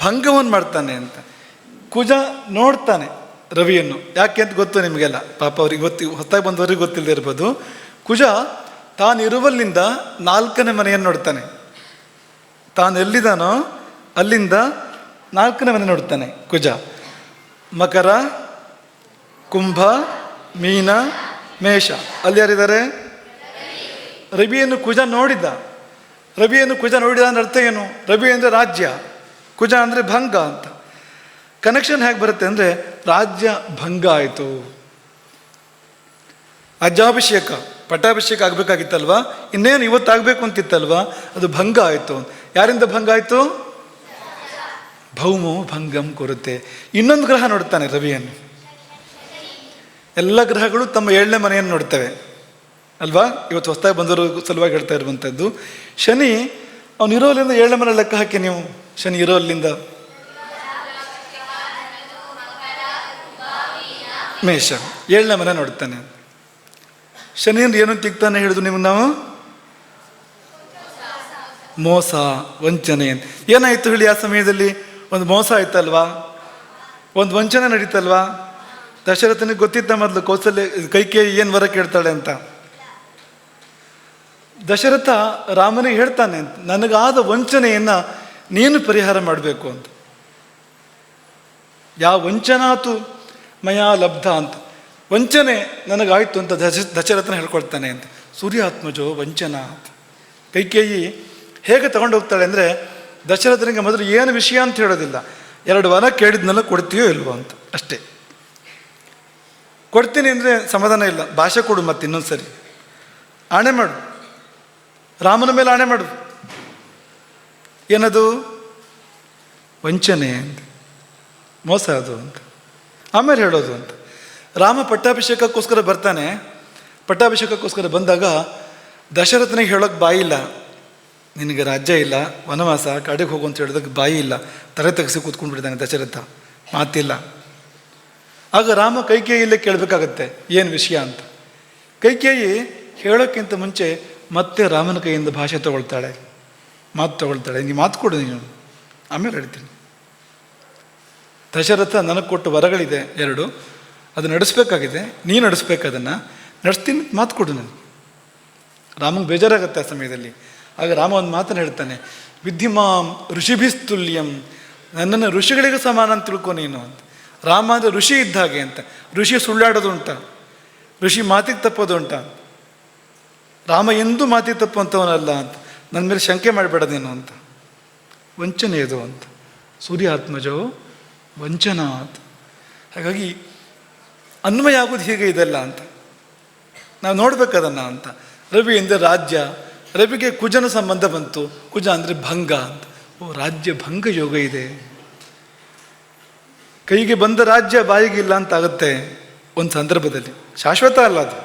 ಭಂಗವನ್ನು ಮಾಡ್ತಾನೆ ಅಂತ. ಕುಜ ನೋಡ್ತಾನೆ ರವಿಯನ್ನು. ಯಾಕೆ ಅಂತ ಗೊತ್ತು ನಿಮಗೆಲ್ಲ, ಪಾಪ ಅವ್ರಿಗೆ ಹೊತ್ತಾಗಿ ಬಂದವರಿಗೆ ಗೊತ್ತಿಲ್ಲದೆ ಇರ್ಬೋದು. ಕುಜ ತಾನಿರುವಲ್ಲಿಂದ 4ನೇ ಮನೆಯನ್ನು ನೋಡ್ತಾನೆ. ತಾನು ಎಲ್ಲಿದ್ದಾನೋ ಅಲ್ಲಿಂದ 4ನೇ ಮನೆ ನೋಡ್ತಾನೆ ಕುಜ. ಮಕರ, ಕುಂಭ, ಮೀನ, ಮೇಷ, ಅಲ್ಲಿ ಯಾರಿದ್ದಾರೆ? ರವಿಯನ್ನು ಕುಜ ನೋಡಿದ್ದ. ರವಿಯನ್ನು ಕುಜ ನೋಡಿದ ಅಂದ್ರೆ ಅರ್ಥ ಏನು? ರವಿ ಅಂದರೆ ರಾಜ್ಯ, ಕುಜ ಅಂದರೆ ಭಂಗ ಅಂತ. ಕನೆಕ್ಷನ್ ಹೇಗೆ ಬರುತ್ತೆ ಅಂದರೆ ರಾಜ್ಯ ಭಂಗ ಆಯಿತು. ರಾಜ್ಯಾಭಿಷೇಕ, ಪಟ್ಟಾಭಿಷೇಕ ಆಗಬೇಕಾಗಿತ್ತಲ್ವಾ, ಇನ್ನೇನು ಇವತ್ತಾಗಬೇಕು ಅಂತಿತ್ತಲ್ವಾ, ಅದು ಭಂಗ ಆಯಿತು. ಯಾರಿಂದ ಭಂಗ ಆಯಿತು? ಭೌಮೋ ಭಂಗಂ ಕೊರುತ್ತೆ. ಇನ್ನೊಂದು ಗ್ರಹ ನೋಡ್ತಾನೆ ರವಿಯನ್ನು. ಎಲ್ಲ ಗ್ರಹಗಳು ತಮ್ಮ 7ನೇ ಮನೆಯನ್ನು ನೋಡ್ತವೆ ಅಲ್ವಾ. ಇವತ್ತು ಹೊಸದಾಗಿ ಬಂದವರು ಸಲುವಾಗಿ ಹೇಳ್ತಾ ಇರುವಂಥದ್ದು. ಶನಿ ಅವನಿರೋಲ್ಲಿಂದ 7ನೇ ಮನೆ ಲೆಕ್ಕ ಹಾಕಿ ನೀವು. ಶನಿ ಇರೋಲ್ಲಿಂದ ಮೇಷ 7ನೇ ಮನೆ ನೋಡ್ತಾನೆ. ಶನಿಯಿಂದ ಏನು ತಿಕ್ತಾನೆ ಹೇಳಿದ್ರು ನಿಮ್ಗೆ ನಾವು? ಮೋಸ, ವಂಚನೆ. ಏನಾಯಿತು ಹೇಳಿ? ಆ ಸಮಯದಲ್ಲಿ ಒಂದು ಮೋಸ ಆಯ್ತಲ್ವಾ, ಒಂದು ವಂಚನೆ ನಡೀತಲ್ವಾ. ದಶರಥನಿಗೆ ಗೊತ್ತಿತ್ತ ಮೊದಲು ಕೌಸಲ್ಯ ಕೈಕೇಯಿ ಏನು ವರ ಕೇಳ್ತಾಳೆ ಅಂತ. ದಶರಥ ರಾಮನಿಗೆ ಹೇಳ್ತಾನೆ, ನನಗಾದ ವಂಚನೆಯನ್ನು ನೀನು ಪರಿಹಾರ ಮಾಡಬೇಕು ಅಂತ. ಯಾವ ವಂಚನಾತು ಮಯಾ ಲಬ್ಧ ಅಂತ, ವಂಚನೆ ನನಗಾಯಿತು ಅಂತ ದಶರಥನ ಹೇಳ್ಕೊಳ್ತಾನೆ ಅಂತ. ಸೂರ್ಯಾತ್ಮಜೋ ವಂಚನ ಅಂತ. ಕೈಕೇಯಿ ಹೇಗೆ ತಗೊಂಡು ಹೋಗ್ತಾಳೆ ಅಂದರೆ, ದಶರಥನಿಗೆ ಮೊದಲು ಏನು ವಿಷಯ ಅಂತ ಹೇಳೋದಿಲ್ಲ, 2 ವರ ಕೇಳಿದ್ನೆಲ್ಲ ಕೊಡ್ತೀಯೋ ಇಲ್ವೋ ಅಂತ ಅಷ್ಟೇ. ಕೊಡ್ತೀನಿ ಅಂದರೆ ಸಮಾಧಾನ ಇಲ್ಲ, ಭಾಷೆ ಕೊಡು ಮತ್ತೆ ಇನ್ನೊಂದು ಸರಿ, ಆಣೆ ಮಾಡು, ರಾಮನ ಮೇಲೆ ಆಣೆ ಮಾಡು. ಏನದು? ವಂಚನೆ ಅಂತ, ಮೋಸ ಅದು ಅಂತ. ಆಮೇಲೆ ಹೇಳೋದು ಅಂತ. ರಾಮ ಪಟ್ಟಾಭಿಷೇಕಕ್ಕೋಸ್ಕರ ಬರ್ತಾನೆ. ಪಟ್ಟಾಭಿಷೇಕಕ್ಕೋಸ್ಕರ ಬಂದಾಗ ದಶರಥನಿಗೆ ಹೇಳೋಕ್ಕೆ ಬಾಯಿ ಇಲ್ಲ. ನಿನಗೆ ರಾಜ್ಯ ಇಲ್ಲ, ವನವಾಸ, ಕಾಡಿಗೆ ಹೋಗು ಅಂತ ಹೇಳಿದಕ್ಕೆ ಬಾಯಿ ಇಲ್ಲ. ತಲೆ ತೆಗೆಸಿ ಕೂತ್ಕೊಂಡ್ಬಿಡ್ತಾನೆ ದಶರಥ, ಮಾತಿಲ್ಲ. ಆಗ ರಾಮ ಕೈಕೇಯಿಯಲ್ಲೇ ಕೇಳಬೇಕಾಗತ್ತೆ ಏನು ವಿಷಯ ಅಂತ. ಕೈಕೇಯಿ ಹೇಳೋಕ್ಕಿಂತ ಮುಂಚೆ ಮತ್ತೆ ರಾಮನ ಕೈಯಿಂದ ಭಾಷೆ ತಗೊಳ್ತಾಳೆ, ಮಾತು ತಗೊಳ್ತಾಳೆ. ನೀ ಮಾತು ಕೊಡು ನೀನು, ಆಮೇಲೆ ಹೇಳ್ತೀನಿ. ದಶರಥ ನನಗೆ ಕೊಟ್ಟು ವರಗಳಿದೆ 2, ಅದು ನಡೆಸಬೇಕಾಗಿದೆ, ನೀನು ನಡೆಸ್ಬೇಕು, ಅದನ್ನು ನಡೆಸ್ತೀನಿ, ಮಾತು ಕೊಡು ನಾನು. ರಾಮಂಗೆ ಬೇಜಾರಾಗುತ್ತೆ ಆ ಸಮಯದಲ್ಲಿ. ಆಗ ರಾಮ ಒಂದು ಮಾತನ್ನು ಹೇಳ್ತಾನೆ, ವಿದ್ಧಿಮಾಂ ಋಷಿಭಿಸ್ತುಲ್ಯಂ, ನನ್ನನ್ನು ಋಷಿಗಳಿಗೆ ಸಮಾನ ಅಂತ ತಿಳ್ಕೊ ನೀನು ಅಂತ. ರಾಮ ಅಂದರೆ ಋಷಿ ಇದ್ದ ಹಾಗೆ ಅಂತ. ಋಷಿ ಸುಳ್ಳಾಡೋದು ಉಂಟ, ಋಷಿ ಮಾತಿಗೆ ತಪ್ಪೋದು ಉಂಟ. ರಾಮ ಎಂದೂ ಮಾತಿಗೆ ತಪ್ಪುವಂಥವನಲ್ಲ ಅಂತ. ನನ್ನ ಮೇಲೆ ಶಂಕೆ ಮಾಡಬೇಡ ನೀನು ಅಂತ. ವಂಚನೆ ಇದು ಅಂತ. ಸೂರ್ಯಾತ್ಮಜೋ ವಂಚನ ಅಂತ. ಹಾಗಾಗಿ ಅನ್ವಯ ಆಗೋದು ಹೀಗೆ ಇದೆಲ್ಲ ಅಂತ ನಾವು ನೋಡ್ಬೇಕದನ್ನು ಅಂತ. ರವಿ ಅಂದರೆ ರಾಜ್ಯ, ರವಿಗೆ ಕುಜನ ಸಂಬಂಧ ಬಂತು. ಕುಜ ಅಂದರೆ ಭಂಗ ಅಂತ. ಓ, ರಾಜ್ಯ ಭಂಗ ಯೋಗ ಇದೆ. ಕೈಗೆ ಬಂದ ರಾಜ್ಯ ಬಾಯಿಗಿಲ್ಲ ಅಂತ ಆಗುತ್ತೆ ಒಂದು ಸಂದರ್ಭದಲ್ಲಿ. ಶಾಶ್ವತ ಅಲ್ಲ ಅದು,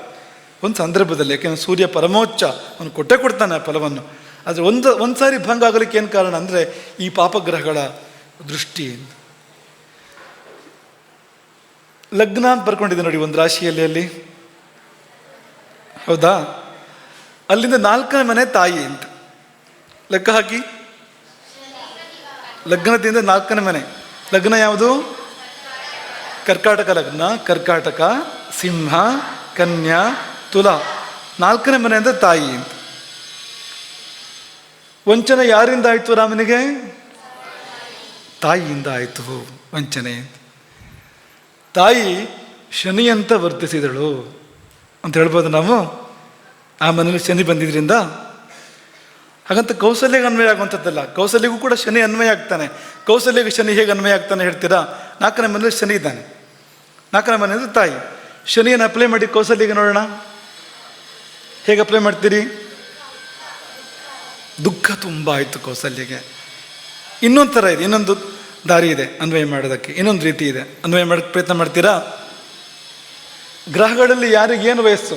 ಒಂದು ಸಂದರ್ಭದಲ್ಲಿ. ಯಾಕೆಂದರೆ ಸೂರ್ಯ ಪರಮೋಚ್ಚ, ಅವನು ಕೊಟ್ಟೆ ಕೊಡ್ತಾನೆ ಆ ಫಲವನ್ನು. ಆದರೆ ಒಂದು ಸಾರಿ ಭಂಗ ಆಗಲಿಕ್ಕೆ ಏನು ಕಾರಣ ಅಂದರೆ ಈ ಪಾಪಗ್ರಹಗಳ ದೃಷ್ಟಿ. ಲಗ್ನ ಅಂತ ಬರ್ಕೊಂಡಿದೆ ನೋಡಿ ಒಂದು ರಾಶಿಯಲ್ಲಿ, ಅಲ್ಲಿ ಹೌದಾ, ಅಲ್ಲಿಂದ 4ನೇ ಮನೆ ತಾಯಿ ಅಂತ ಲೆಕ್ಕ ಹಾಕಿ. ಲಗ್ನದಿಂದ 4ನೇ ಮನೆ. ಲಗ್ನ ಯಾವುದು? ಕರ್ಕಾಟಕ ಲಗ್ನ. ಕರ್ಕಾಟಕ, ಸಿಂಹ, ಕನ್ಯಾ, ತುಲಾ. 4ನೇ ಮನೆ ಅಂದರೆ ತಾಯಿ ಅಂತ. ವಂಚನೆ ಯಾರಿಂದ ಆಯಿತು ರಾಮನಿಗೆ? ತಾಯಿಯಿಂದ ಆಯಿತು ವಂಚನೆ. ತಾಯಿ ಶನಿಯಂತ ವರ್ತಿಸಿದಳು ಅಂತ ಹೇಳ್ಬೋದು ನಾವು. ಆ ಮನೇಲಿ ಶನಿ ಬಂದಿದ್ರಿಂದ ಹಾಗಂತ ಕೌಸಲ್ಯಗೆ ಅನ್ವಯ ಆಗುವಂಥದ್ದಲ್ಲ. ಕೌಸಲ್ಯಗೂ ಕೂಡ ಶನಿ ಅನ್ವಯ ಆಗ್ತಾನೆ. ಕೌಸಲ್ಯಗೆ ಶನಿ ಹೇಗೆ ಅನ್ವಯ ಆಗ್ತಾನೆ ಹೇಳ್ತೀರಾ? 4ನೇ ಮನೆಯಲ್ಲಿ ಶನಿ ಇದ್ದಾನೆ. 4ನೇ ಮನೆ ಅಂದರೆ ತಾಯಿ. ಶನಿಯನ್ನು ಅಪ್ಲೈ ಮಾಡಿ ಕೌಸಲ್ಯಗೆ ನೋಡೋಣ, ಹೇಗೆ ಅಪ್ಲೈ ಮಾಡ್ತೀರಿ? ದುಃಖ ತುಂಬ ಆಯಿತು ಕೌಸಲ್ಯಗೆ. ಇನ್ನೊಂದು ಥರ ಇದೆ, ಇನ್ನೊಂದು ದಾರಿ ಇದೆ ಅನ್ವಯ ಮಾಡೋದಕ್ಕೆ, ಇನ್ನೊಂದು ರೀತಿ ಇದೆ. ಅನ್ವಯ ಮಾಡೋಕ್ಕೆ ಪ್ರಯತ್ನ ಮಾಡ್ತೀರಾ? ಗ್ರಹಗಳಲ್ಲಿ ಯಾರಿಗೇನು ವಯಸ್ಸು?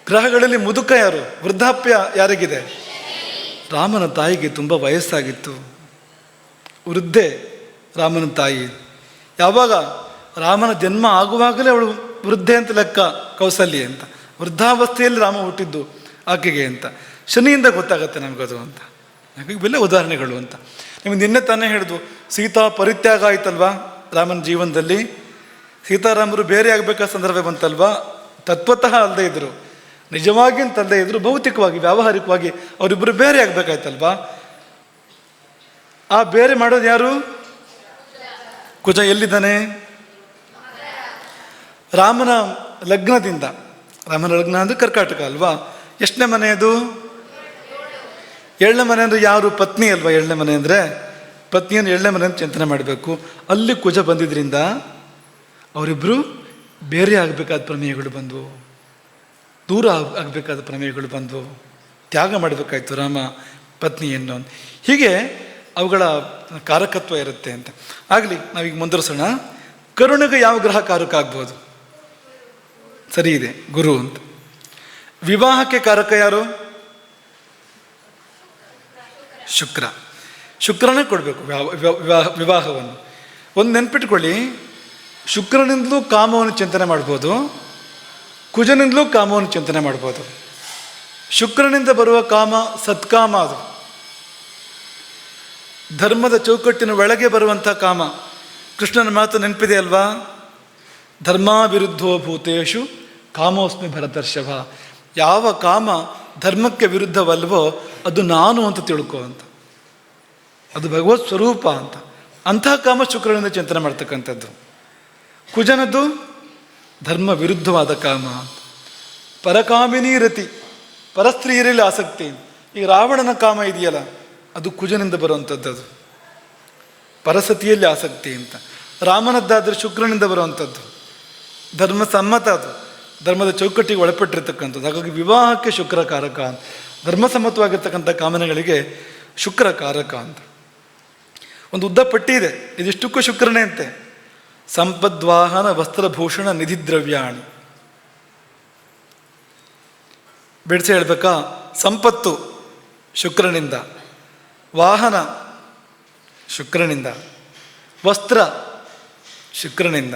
ಗ್ರಹಗಳಲ್ಲಿ ಮುದುಕ ಯಾರು? ವೃದ್ಧಾಪ್ಯ ಯಾರಿಗಿದೆ? ರಾಮನ ತಾಯಿಗೆ ತುಂಬ ವಯಸ್ಸಾಗಿತ್ತು, ವೃದ್ಧೆ ರಾಮನ ತಾಯಿ. ಯಾವಾಗ? ರಾಮನ ಜನ್ಮ ಆಗುವಾಗಲೇ ಅವಳು ವೃದ್ಧೆ ಅಂತ ಲೆಕ್ಕ, ಕೌಸಲ್ಯ ಅಂತ. ವೃದ್ಧಾವಸ್ಥೆಯಲ್ಲಿ ರಾಮ ಹುಟ್ಟಿದ್ದು ಆಕೆಗೆ ಅಂತ. ಶನಿಯಿಂದ ಗೊತ್ತಾಗತ್ತೆ ನಮಗದು ಅಂತ. ಇವೆಲ್ಲ ಉದಾಹರಣೆಗಳು ಅಂತ. ನಿಮಗೆ ನಿನ್ನೆ ತಾನೇ ಹೇಳಿದ್ವು, ಸೀತಾ ಪರಿತ್ಯಾಗ ಆಯ್ತಲ್ವಾ ರಾಮನ ಜೀವನದಲ್ಲಿ. ಸೀತಾರಾಮರು ಬೇರೆ ಆಗಬೇಕಾದ ಸಂದರ್ಭ ಬಂತಲ್ವಾ. ತತ್ವತಃ ಅಲ್ಲದೆ ಇದ್ರು, ನಿಜವಾಗಿ ಅಂತಲ್ಲದೆ ಇದ್ರು, ಭೌತಿಕವಾಗಿ ವ್ಯಾವಹಾರಿಕವಾಗಿ ಅವರಿಬ್ಬರು ಬೇರೆ ಆಗಬೇಕಾಯ್ತಲ್ವಾ. ಆ ಬೇರೆ ಮಾಡೋದು ಯಾರು? ಕುಜ. ಎಲ್ಲಿದ್ದಾನೆ? ರಾಮನ ಲಗ್ನದಿಂದ. ರಾಮನ ಲಗ್ನ ಅಂದರೆ ಕರ್ಕಾಟಕ ಅಲ್ವಾ. ಎಷ್ಟನೇ ಮನೆ ಅದು? 7ನೇ ಮನೆ ಅಂದರೆ ಯಾರು? ಪತ್ನಿ ಅಲ್ವಾ. 7ನೇ ಮನೆ ಅಂದರೆ ಪತ್ನಿಯನ್ನು 7ನೇ ಮನೆ ಅಂತ ಚಿಂತನೆ ಮಾಡಬೇಕು. ಅಲ್ಲಿ ಕುಜ ಬಂದಿದ್ದರಿಂದ ಅವರಿಬ್ಬರು ಬೇರೆ ಆಗಬೇಕಾದ ಪ್ರಮೇಯಗಳು ಬಂದವು, ದೂರ ಆಗಬೇಕಾದ ಪ್ರಮೇಯಗಳು ಬಂದವು, ತ್ಯಾಗ ಮಾಡಬೇಕಾಯ್ತು ರಾಮ ಪತ್ನಿಯನ್ನು. ಹೀಗೆ ಅವುಗಳ ಕಾರಕತ್ವ ಇರುತ್ತೆ ಅಂತ. ಆಗಲಿ, ನಾವೀಗ ಮುಂದುವರಿಸೋಣ. ಕರುಣೆಗೆ ಯಾವ ಗ್ರಹ ಕಾರಕ ಆಗ್ಬೋದು? ಸರಿ ಇದೆ, ಗುರು ಅಂತ. ವಿವಾಹಕ್ಕೆ ಕಾರಕ ಯಾರು? ಶುಕ್ರ. ಶುಕ್ರನೇ ಕೊಡಬೇಕು ವಿವಾಹವನ್ನು. ಒಂದು ನೆನ್ಪಿಟ್ಕೊಳ್ಳಿ, ಶುಕ್ರನಿಂದಲೂ ಕಾಮವನ್ನು ಚಿಂತನೆ ಮಾಡ್ಬೋದು, ಕುಜನಿಂದಲೂ ಕಾಮವನ್ನು ಚಿಂತನೆ ಮಾಡ್ಬೋದು. ಶುಕ್ರನಿಂದ ಬರುವ ಕಾಮ ಸತ್ಕಾಮ, ಅದು ಧರ್ಮದ ಚೌಕಟ್ಟಿನ ಒಳಗೆ ಬರುವಂಥ ಕಾಮ. ಕೃಷ್ಣನ ಮಾತು ನೆನಪಿದೆ ಅಲ್ವಾ? ಧರ್ಮಾವಿರುದ್ಧೋ ಭೂತೇಶು ಕಾಮೋಸ್ಮಿ ಭರತರ್ಷಭ. ಯಾವ ಕಾಮ ಧರ್ಮಕ್ಕೆ ವಿರುದ್ಧವಲ್ವೋ ಅದು ನಾನು ಅಂತ ತಿಳ್ಕೊ ಅಂತ, ಅದು ಭಗವತ್ ಸ್ವರೂಪ ಅಂತ. ಅಂಥ ಕಾಮ ಶುಕ್ರನಿಂದ ಚಿಂತನೆ ಮಾಡ್ತಕ್ಕಂಥದ್ದು. ಕುಜನದ್ದು ಧರ್ಮ ವಿರುದ್ಧವಾದ ಕಾಮ, ಪರಕಾಮಿನಿ ರತಿ, ಪರಸ್ತ್ರೀಯರಲ್ಲಿ ಆಸಕ್ತಿ. ಈಗ ರಾವಣನ ಕಾಮ ಇದೆಯಲ್ಲ, ಅದು ಕುಜನಿಂದ ಬರುವಂಥದ್ದು, ಅದು ಪರಸತಿಯಲ್ಲಿ ಆಸಕ್ತಿ ಅಂತ. ರಾಮನದ್ದಾದರೆ ಶುಕ್ರನಿಂದ ಬರುವಂಥದ್ದು, ಧರ್ಮ ಸಮ್ಮತ, ಅದು ಧರ್ಮದ ಚೌಕಟ್ಟಿಗೆ ಒಳಪಟ್ಟಿರ್ತಕ್ಕಂಥದ್ದು. ಹಾಗಾಗಿ ವಿವಾಹಕ್ಕೆ ಶುಕ್ರ ಕಾರಕ ಅಂತ. ಧರ್ಮಸಮ್ಮತವಾಗಿರ್ತಕ್ಕಂಥ ಕಾಮನೆಗಳಿಗೆ ಶುಕ್ರ ಕಾರಕ ಅಂತ. ಒಂದು ಉದ್ದ ಪಟ್ಟಿ ಇದೆ, ಇದಿಷ್ಟಕ್ಕೂ ಶುಕ್ರನೇ ಅಂತೆ. ಸಂಪದ್ವಾಹನ ವಸ್ತ್ರಭೂಷಣ ನಿಧಿದ್ರವ್ಯಾಣಿ. ಬಿಡಿಸಿ ಹೇಳ್ಬೇಕಾ? ಸಂಪತ್ತು ಶುಕ್ರನಿಂದ, ವಾಹನ ಶುಕ್ರನಿಂದ, ವಸ್ತ್ರ ಶುಕ್ರನಿಂದ,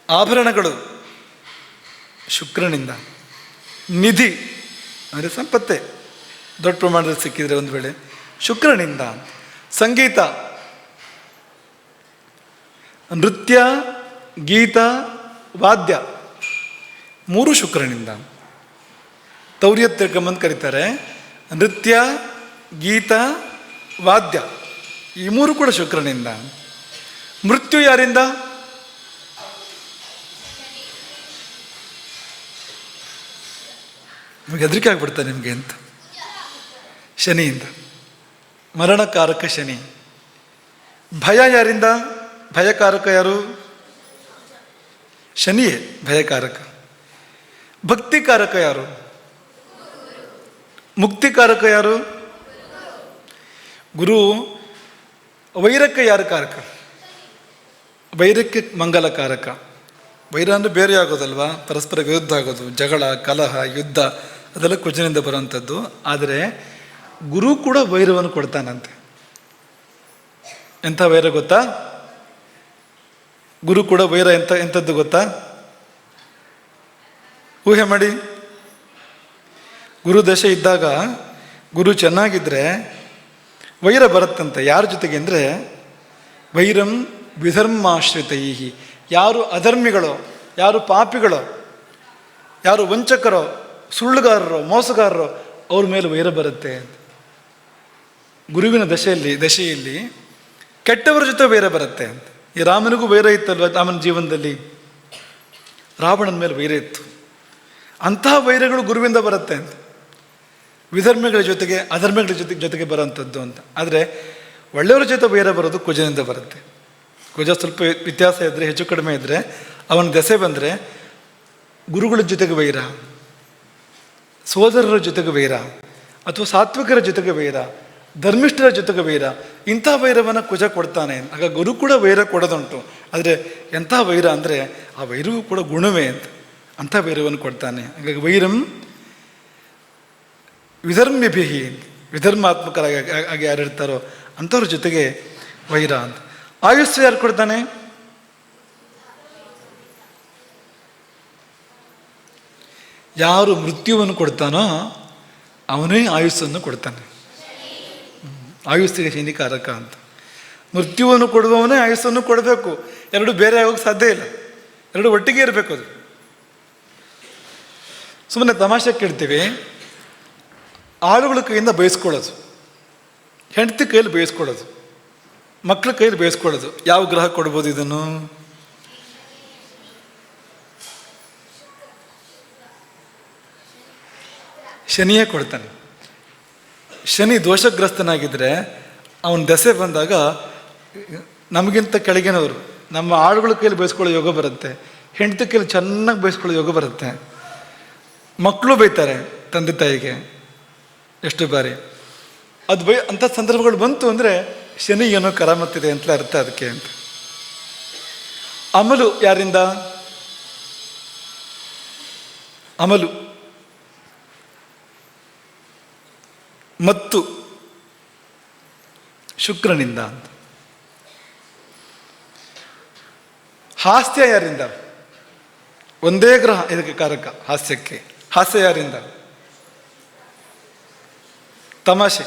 ಆಭರಣಗಳು ಶುಕ್ರನಿಂದ, ನಿಧಿ ಅಂದರೆ ಸಂಪತ್ತೇ ದೊಡ್ಡ ಪ್ರಮಾಣದಲ್ಲಿ ಸಿಕ್ಕಿದರೆ ಒಂದು ವೇಳೆ ಶುಕ್ರನಿಂದ, ಸಂಗೀತ, ನೃತ್ಯ, ಗೀತ, ವಾದ್ಯ ಮೂರು ಶುಕ್ರನಿಂದ. ತೌರ್ಯ ತಿರ್ಕಂಬಂದು ಕರೀತಾರೆ. ನೃತ್ಯ, ಗೀತ, ವಾದ್ಯ ಈ ಮೂರು ಕೂಡ ಶುಕ್ರನಿಂದ. ಮೃತ್ಯು ಯಾರಿಂದ? ನಿಮಗೆ ಹೆದರಿಕೆ ಆಗ್ಬಿಡ್ತಾರೆ ನಿಮಗೆ ಅಂತ. ಶನಿಯಿಂದ, ಮರಣಕಾರಕ ಶನಿ. ಭಯ ಯಾರಿಂದ? ಭಯಕಾರಕ ಯಾರು? ಶನಿಯೇ ಭಯಕಾರಕ. ಭಕ್ತಿಕಾರಕ ಯಾರು? ಮುಕ್ತಿಕಾರಕ ಯಾರು? ಗುರು. ವೈರಕ್ಕೆ ಯಾರು ಕಾರಕ? ವೈರಕ್ಕೆ ಮಂಗಲಕಾರಕ. ವೈರ ಅಂದರೆ ಬೇರೆ ಆಗೋದಲ್ವಾ, ಪರಸ್ಪರ ವಿರುದ್ಧ ಆಗೋದು, ಜಗಳ, ಕಲಹ, ಯುದ್ಧ, ಅದೆಲ್ಲ ಕುಜನಿಂದ ಬರುವಂಥದ್ದು. ಆದರೆ ಗುರು ಕೂಡ ವೈರವನ್ನು ಕೊಡ್ತಾನಂತೆ. ಎಂಥ ವೈರ ಗೊತ್ತಾ? ಗುರು ಕೂಡ ವೈರ ಎಂಥದ್ದು ಗೊತ್ತಾ? ಊಹೆ ಮಾಡಿ. ಗುರು ದಶೆ ಇದ್ದಾಗ ಗುರು ಚೆನ್ನಾಗಿದ್ದರೆ ವೈರ ಬರುತ್ತಂತೆ. ಯಾರ ಜೊತೆಗೆ ಅಂದರೆ ವೈರಂ ವಿಧರ್ಮಾಶ್ರಿತೈಹಿ. ಯಾರು ಅಧರ್ಮಿಗಳೋ, ಯಾರು ಪಾಪಿಗಳೋ, ಯಾರು ವಂಚಕರೋ, ಸುಳ್ಳುಗಾರರೋ, ಮೋಸಗಾರರೋ ಅವ್ರ ಮೇಲೆ ವೈರ ಬರುತ್ತೆ. ಗುರುವಿನ ದಶೆಯಲ್ಲಿ ಕೆಟ್ಟವರ ಜೊತೆ ವೈರ ಬರುತ್ತೆ ಅಂತ. ಈ ರಾಮನಿಗೂ ವೈರ ಇತ್ತಲ್ವ, ರಾಮನ ಜೀವನದಲ್ಲಿ ರಾವಣನ ಮೇಲೆ ವೈರ ಇತ್ತು. ಅಂತಹ ವೈರಗಳು ಗುರುವಿಂದ ಬರುತ್ತೆ ಅಂತ. ವಿಧರ್ಮಿಗಳ ಜೊತೆಗೆ ಅಧರ್ಮಿಗಳ ಜೊತೆಗೆ ಬರೋವಂಥದ್ದು ಅಂತ. ಆದರೆ ಒಳ್ಳೆಯವರ ಜೊತೆ ವೈರ ಬರೋದು ಕುಜನಿಂದ ಬರುತ್ತೆ. ಕುಜ ಸ್ವಲ್ಪ ವ್ಯತ್ಯಾಸ ಇದ್ದರೆ, ಹೆಚ್ಚು ಕಡಿಮೆ ಇದ್ದರೆ, ಅವನ ದೆಸೆ ಬಂದರೆ ಗುರುಗಳ ಜೊತೆಗೆ ವೈರ, ಸೋದರರ ಜೊತೆಗೆ ವೈರ, ಅಥವಾ ಸಾತ್ವಿಕರ ಜೊತೆಗೆ ವೈರ, ಧರ್ಮಿಷ್ಠರ ಜೊತೆಗೆ ವೈರ, ಇಂಥ ವೈರವನ್ನು ಕುಜ ಕೊಡ್ತಾನೆ. ಆಗ ಗುರು ಕೂಡ ವೈರ ಕೊಡೋದುಂಟು. ಆದರೆ ಎಂಥ ವೈರ ಅಂದರೆ ಆ ವೈರವೂ ಕೂಡ ಗುಣವೇ ಅಂತ, ಅಂಥ ವೈರವನ್ನು ಕೊಡ್ತಾನೆ. ಹಾಗಾಗಿ ವೈರಂ ವಿಧರ್ಮ್ಯಭಿಹಿ, ವಿಧರ್ಮಾತ್ಮಕರಾಗಿ ಆಗಿ ಯಾರು ಇರ್ತಾರೋ ಅಂಥವ್ರ ಜೊತೆಗೆ ವೈರ ಅಂತ. ಆಯುಸ್ಸು ಯಾರು ಕೊಡ್ತಾನೆ? ಯಾರು ಮೃತ್ಯುವನ್ನು ಕೊಡ್ತಾನೋ ಅವನೇ ಆಯುಸ್ಸನ್ನು ಕೊಡ್ತಾನೆ. ಆಯುಸ್ಸಿಗೆ ಶನಿಕಾರಕ ಅಂತ. ಮೃತ್ಯುವನ್ನು ಕೊಡುವವನೇ ಆಯುಸ್ಸನ್ನು ಕೊಡಬೇಕು. ಎರಡು ಬೇರೆ ಆಗೋಕ್ಕೆ ಸಾಧ್ಯ ಇಲ್ಲ, ಎರಡು ಒಟ್ಟಿಗೆ ಇರಬೇಕು. ಅದು ಸುಮ್ಮನೆ ತಮಾಷೆ ಕೇಳ್ತೀವಿ. ಆಳುಗಳ ಕೈಯಿಂದ ಬಯಸ್ಕೊಳ್ಳೋದು, ಹೆಂಡತಿ ಕೈಯಲ್ಲಿ ಬಯಸ್ಕೊಳ್ಳೋದು, ಮಕ್ಕಳ ಕೈಯಲ್ಲಿ ಬಯಸ್ಕೊಳ್ಳೋದು, ಯಾವ ಗ್ರಹ ಕೊಡ್ಬೋದು ಇದನ್ನು? ಶನಿಯೇ ಕೊಡ್ತಾನೆ. ಶನಿ ದೋಷಗ್ರಸ್ತನಾಗಿದ್ದರೆ ಅವನ ದೆಸೆ ಬಂದಾಗ ನಮಗಿಂತ ಕೆಳಗಿನವರು ನಮ್ಮ ಆಳುಗಳ ಕೈಯಲ್ಲಿ ಬಯಸ್ಕೊಳ್ಳೋ ಯೋಗ ಬರುತ್ತೆ, ಹೆಂಡತಿ ಕೈಯಲ್ಲಿ ಚೆನ್ನಾಗಿ ಬಯಸ್ಕೊಳ್ಳೋ ಯೋಗ ಬರುತ್ತೆ. ಮಕ್ಕಳು ಬೈತಾರೆ ತಂದೆ ತಾಯಿಗೆ ಎಷ್ಟು ಬಾರಿ. ಅದು ಅಂಥ ಸಂದರ್ಭಗಳು ಬಂತು ಅಂದರೆ ಶನಿ ಏನೋ ಕರಾಮತ್ತಿದೆ ಅಂತಲೇ ಅರ್ಥ ಅದಕ್ಕೆ ಅಂತ. ಅಮಲು ಯಾರಿಂದ? ಅಮಲು ಮತ್ತು ಶುಕ್ರನಿಂದ ಅಂತ. ಹಾಸ್ಯ ಯಾರಿಂದ? ಒಂದೇ ಗ್ರಹ ಇದಕ್ಕೆ ಕಾರಕ ಹಾಸ್ಯಕ್ಕೆ. ಹಾಸ್ಯ ಯಾರಿಂದ? ತಮಾಷೆ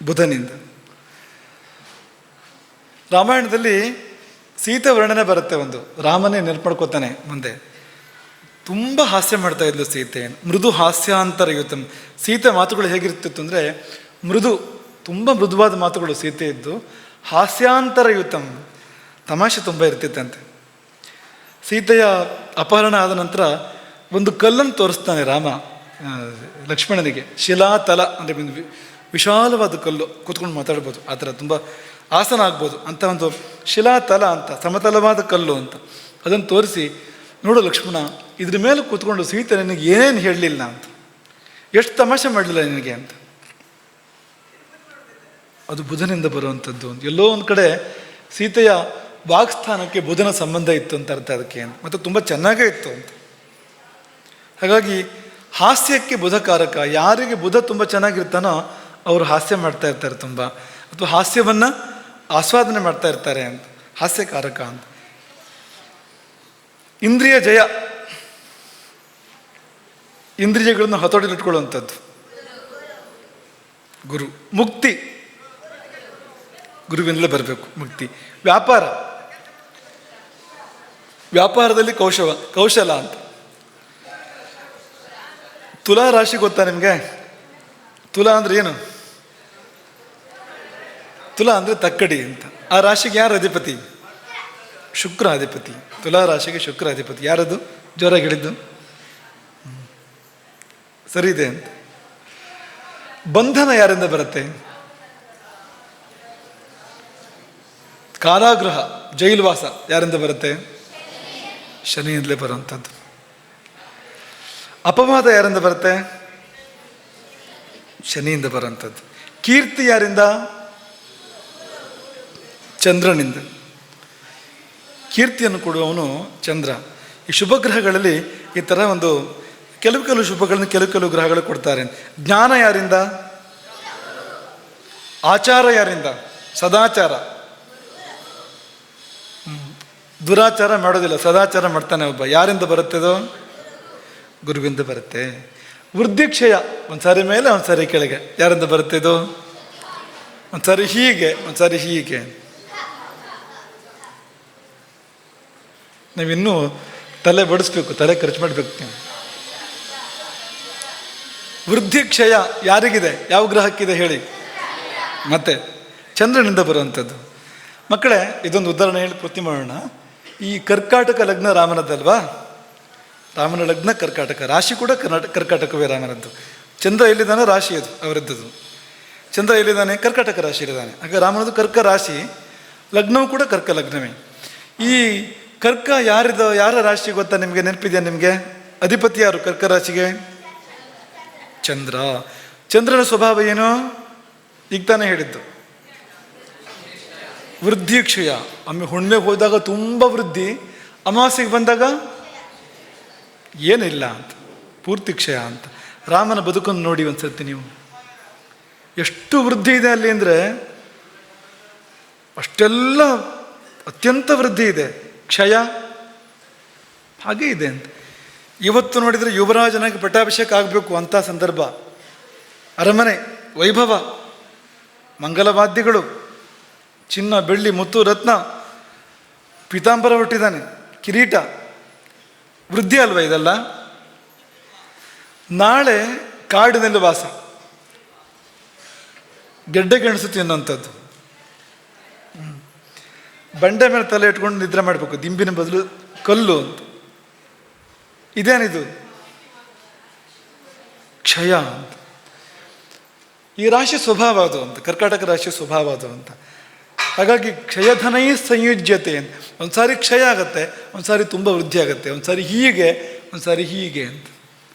ಬುಧನಿಂದ. ರಾಮಾಯಣದಲ್ಲಿ ಸೀತೆ ವರ್ಣನೆ ಬರುತ್ತೆ. ಒಂದು ರಾಮನೇ ನೆನ್ಪಡ್ಕೋತಾನೆ ಮುಂದೆ. ತುಂಬ ಹಾಸ್ಯ ಮಾಡ್ತಾ ಇದ್ಲು ಸೀತೆ. ಮೃದು ಹಾಸ್ಯಾಂತರಯುತಂ. ಸೀತೆ ಮಾತುಗಳು ಹೇಗಿರ್ತಿತ್ತು ಅಂದರೆ ಮೃದು, ತುಂಬ ಮೃದುವಾದ ಮಾತುಗಳು ಸೀತೆ ಇದ್ದು. ಹಾಸ್ಯಾಂತರಯುತಂ, ತಮಾಷೆ ತುಂಬ ಇರ್ತಿತ್ತಂತೆ. ಸೀತೆಯ ಅಪಹರಣ ಆದ ನಂತರ ಒಂದು ಕಲ್ಲನ್ನು ತೋರಿಸ್ತಾನೆ ರಾಮ ಲಕ್ಷ್ಮಣನಿಗೆ. ಶಿಲಾತಲ ಅಂದರೆ ವಿಶಾಲವಾದ ಕಲ್ಲು, ಕೂತ್ಕೊಂಡು ಮಾತಾಡ್ಬೋದು, ಆ ಥರ ತುಂಬ ಆಸನ ಆಗ್ಬೋದು ಅಂತ ಒಂದು ಶಿಲಾತಲ ಅಂತ, ಸಮತಲವಾದ ಕಲ್ಲು ಅಂತ. ಅದನ್ನು ತೋರಿಸಿ, ನೋಡು ಲಕ್ಷ್ಮಣ, ಇದ್ರ ಮೇಲೆ ಕೂತ್ಕೊಂಡು ಸೀತೆ ನಿನಗೆ ಏನೇನು ಹೇಳಲಿಲ್ಲ ಅಂತ, ಎಷ್ಟು ತಮಾಷೆ ಮಾಡಲಿಲ್ಲ ನಿನಗೆ ಅಂತ. ಅದು ಬುಧನಿಂದ ಬರುವಂಥದ್ದು. ಎಲ್ಲೋ ಒಂದು ಕಡೆ ಸೀತೆಯ ವಾಗ್ಸ್ಥಾನಕ್ಕೆ ಬುಧನ ಸಂಬಂಧ ಇತ್ತು ಅಂತ ಅರ್ಥ ಅದಕ್ಕೆ, ಮತ್ತು ತುಂಬ ಚೆನ್ನಾಗೇ ಇತ್ತು ಅಂತ. ಹಾಗಾಗಿ ಹಾಸ್ಯಕ್ಕೆ ಬುಧಕಾರಕ. ಯಾರಿಗೆ ಬುಧ ತುಂಬ ಚೆನ್ನಾಗಿರ್ತಾನೋ ಅವರು ಹಾಸ್ಯ ಮಾಡ್ತಾ ಇರ್ತಾರೆ ತುಂಬ, ಅಥವಾ ಹಾಸ್ಯವನ್ನು ಆಸ್ವಾದನೆ ಮಾಡ್ತಾ ಇರ್ತಾರೆ ಅಂತ, ಹಾಸ್ಯಕಾರಕ ಅಂತ. ಇಂದ್ರಿಯ ಜಯ, ಇಂದ್ರಿಯಗಳನ್ನು ಹತೋಟಿಲಿಟ್ಕೊಳ್ಳುವಂಥದ್ದು ಗುರು. ಮುಕ್ತಿ ಗುರುವಿನಲ್ಲೇ ಬರಬೇಕು ಮುಕ್ತಿ. ವ್ಯಾಪಾರ, ವ್ಯಾಪಾರದಲ್ಲಿ ಕೌಶಲ ಅಂತ. ತುಲಾ ರಾಶಿ ಗೊತ್ತಾ ನಿಮಗೆ? ತುಲಾ ಅಂದರೆ ಏನು? ತುಲಾ ಅಂದರೆ ತಕ್ಕಡಿ ಅಂತ. ಆ ರಾಶಿಗೆ ಯಾರು ಅಧಿಪತಿ? ಶುಕ್ರ ಅಧಿಪತಿ. ತುಲಾ ರಾಶಿಗೆ ಶುಕ್ರ ಅಧಿಪತಿ. ಯಾರದು ಜೋರಾಗಿ ಹೇಳಿದ್ದು? ಸರಿ ಇದೆ ಅಂತ. ಬಂಧನ ಯಾರಿಂದ ಬರುತ್ತೆ? ಕಾರಾಗೃಹ, ಜೈಲುವಾಸ ಯಾರಿಂದ ಬರುತ್ತೆ? ಶನಿಯಿಂದಲೇ ಬರುವಂಥದ್ದು. ಅಪವಾದ ಯಾರಿಂದ ಬರುತ್ತೆ? ಶನಿಯಿಂದ ಬರುವಂಥದ್ದು. ಕೀರ್ತಿ ಯಾರಿಂದ? ಚಂದ್ರನಿಂದ. ಕೀರ್ತಿಯನ್ನು ಕೊಡುವವನು ಚಂದ್ರ. ಈ ಶುಭಗ್ರಹಗಳಲ್ಲಿ ಈ ಥರ ಒಂದು ಕೆಲವು ಶುಭಗಳನ್ನು ಕೆಲವು ಗ್ರಹಗಳು ಕೊಡ್ತಾರೆ. ಜ್ಞಾನ ಯಾರಿಂದ? ಆಚಾರ ಯಾರಿಂದ? ಸದಾಚಾರ. ದುರಾಚಾರ ಮಾಡೋದಿಲ್ಲ, ಸದಾಚಾರ ಮಾಡ್ತಾನೆ ಒಬ್ಬ. ಯಾರಿಂದ ಬರುತ್ತದೋ? ಗುರುವಿಂದ ಬರುತ್ತೆ. ವೃದ್ಧಿಕ್ಷಯ, ಒಂದ್ಸಾರಿ ಮೇಲೆ ಒಂದ್ಸಾರಿ ಕೆಳಗೆ. ಯಾರಿಂದ ಬರುತ್ತದೋ? ಒಂದ್ಸಾರಿ ಹೀಗೆ, ಒಂದ್ಸಾರಿ ಹೀಗೆ. ನಾವಿನ್ನೂ ತಲೆ ಬಡಿಸ್ಬೇಕು, ತಲೆ ಖರ್ಚು ಮಾಡಬೇಕು ನೀವು. ವೃದ್ಧಿಕ್ಷಯ ಯಾರಿಗಿದೆ? ಯಾವ ಗ್ರಹಕ್ಕಿದೆ ಹೇಳಿ? ಮತ್ತೆ ಚಂದ್ರನಿಂದ ಬರುವಂಥದ್ದು. ಮಕ್ಕಳೇ, ಇದೊಂದು ಉದಾಹರಣೆ ಹೇಳಿ ಪೂರ್ತಿ ಮಾಡೋಣ. ಈ ಕರ್ಕಾಟಕ ಲಗ್ನ ರಾಮನದ್ದಲ್ವಾ? ರಾಮನ ಲಗ್ನ ಕರ್ಕಾಟಕ, ರಾಶಿ ಕೂಡ ಕರ್ಕಾಟಕವೇ ರಾಮನದ್ದು. ಚಂದ್ರ ಎಲ್ಲಿದ್ದಾನೆ ರಾಶಿ ಅದು ಅವರದ್ದದು. ಚಂದ್ರ ಎಲ್ಲಿದ್ದಾನೆ ಕರ್ಕಾಟಕ ರಾಶಿಯಲ್ಲಿದ್ದಾನೆ. ಆಗ ರಾಮನದು ಕರ್ಕ ರಾಶಿ, ಲಗ್ನವೂ ಕೂಡ ಕರ್ಕ ಲಗ್ನವೇ. ಈ ಕರ್ಕ ಯಾರ ರಾಶಿ ಗೊತ್ತಾ ನಿಮಗೆ? ನೆನಪಿದೆಯಾ ನಿಮಗೆ? ಅಧಿಪತಿ ಯಾರು ಕರ್ಕ ರಾಶಿಗೆ? ಚಂದ್ರ. ಚಂದ್ರನ ಸ್ವಭಾವ ಏನು? ಈಗ ತಾನೇ ಹೇಳಿದ್ದು, ವೃದ್ಧಿ ಕ್ಷಯ. ಒಮ್ಮೆ ಹುಣ್ಣಿಮೆಗೆ ಹೋದಾಗ ತುಂಬ ವೃದ್ಧಿ, ಅಮಾವಾಸ್ಯೆಗೆ ಬಂದಾಗ ಏನಿಲ್ಲ ಅಂತ, ಪೂರ್ತಿ ಕ್ಷಯ ಅಂತ. ರಾಮನ ಬದುಕನ್ನು ನೋಡಿ ಒಂದ್ಸರ್ತಿ ನೀವು, ಎಷ್ಟು ವೃದ್ಧಿ ಇದೆ ಅಲ್ಲಿ ಅಂದರೆ ಅಷ್ಟೆಲ್ಲ ಅತ್ಯಂತ ವೃದ್ಧಿ ಇದೆ, ಕ್ಷಯ ಹಾಗೆ ಇದೆ ಅಂತ. ಇವತ್ತು ನೋಡಿದರೆ ಯುವರಾಜನಾಗಿ ಪಟ್ಟಾಭಿಷೇಕ ಆಗಬೇಕು ಅಂಥ ಸಂದರ್ಭ, ಅರಮನೆ ವೈಭವ, ಮಂಗಲವಾದ್ಯಗಳು, ಚಿನ್ನ ಬೆಳ್ಳಿ ಮುತ್ತು ರತ್ನ, ಪೀತಾಂಬರ ಹುಟ್ಟಿದ್ದಾನೆ, ಕಿರೀಟ, ವೃದ್ಧಿ ಅಲ್ವ ಇದೆಲ್ಲ. ನಾಳೆ ಕಾಡಿನಲ್ಲಿ ವಾಸ, ಗೆಡ್ಡೆ ಗೆಣಸು ತಿನ್ನುವಂಥದ್ದು, ಬಂಡೆ ಮೇಲೆ ತಲೆ ಇಟ್ಕೊಂಡು ನಿದ್ರೆ ಮಾಡಬೇಕು, ದಿಂಬಿನ ಬದಲು ಕಲ್ಲು ಅಂತ. ಇದೇನಿದು? ಕ್ಷಯ ಅಂತ. ಈ ರಾಶಿ ಸ್ವಭಾವ ಅದು ಅಂತ, ಕರ್ಕಾಟಕ ರಾಶಿ ಸ್ವಭಾವ ಅದು ಅಂತ. ಹಾಗಾಗಿ ಕ್ಷಯಧನೈ ಸಂಯುಜ್ಯತೆ ಅಂತ. ಒಂದ್ಸಾರಿ ಕ್ಷಯ ಆಗುತ್ತೆ, ಒಂದ್ಸಾರಿ ತುಂಬ ವೃದ್ಧಿ ಆಗುತ್ತೆ, ಒಂದ್ಸಾರಿ ಹೀಗೆ, ಒಂದ್ಸಾರಿ ಹೀಗೆ ಅಂತ.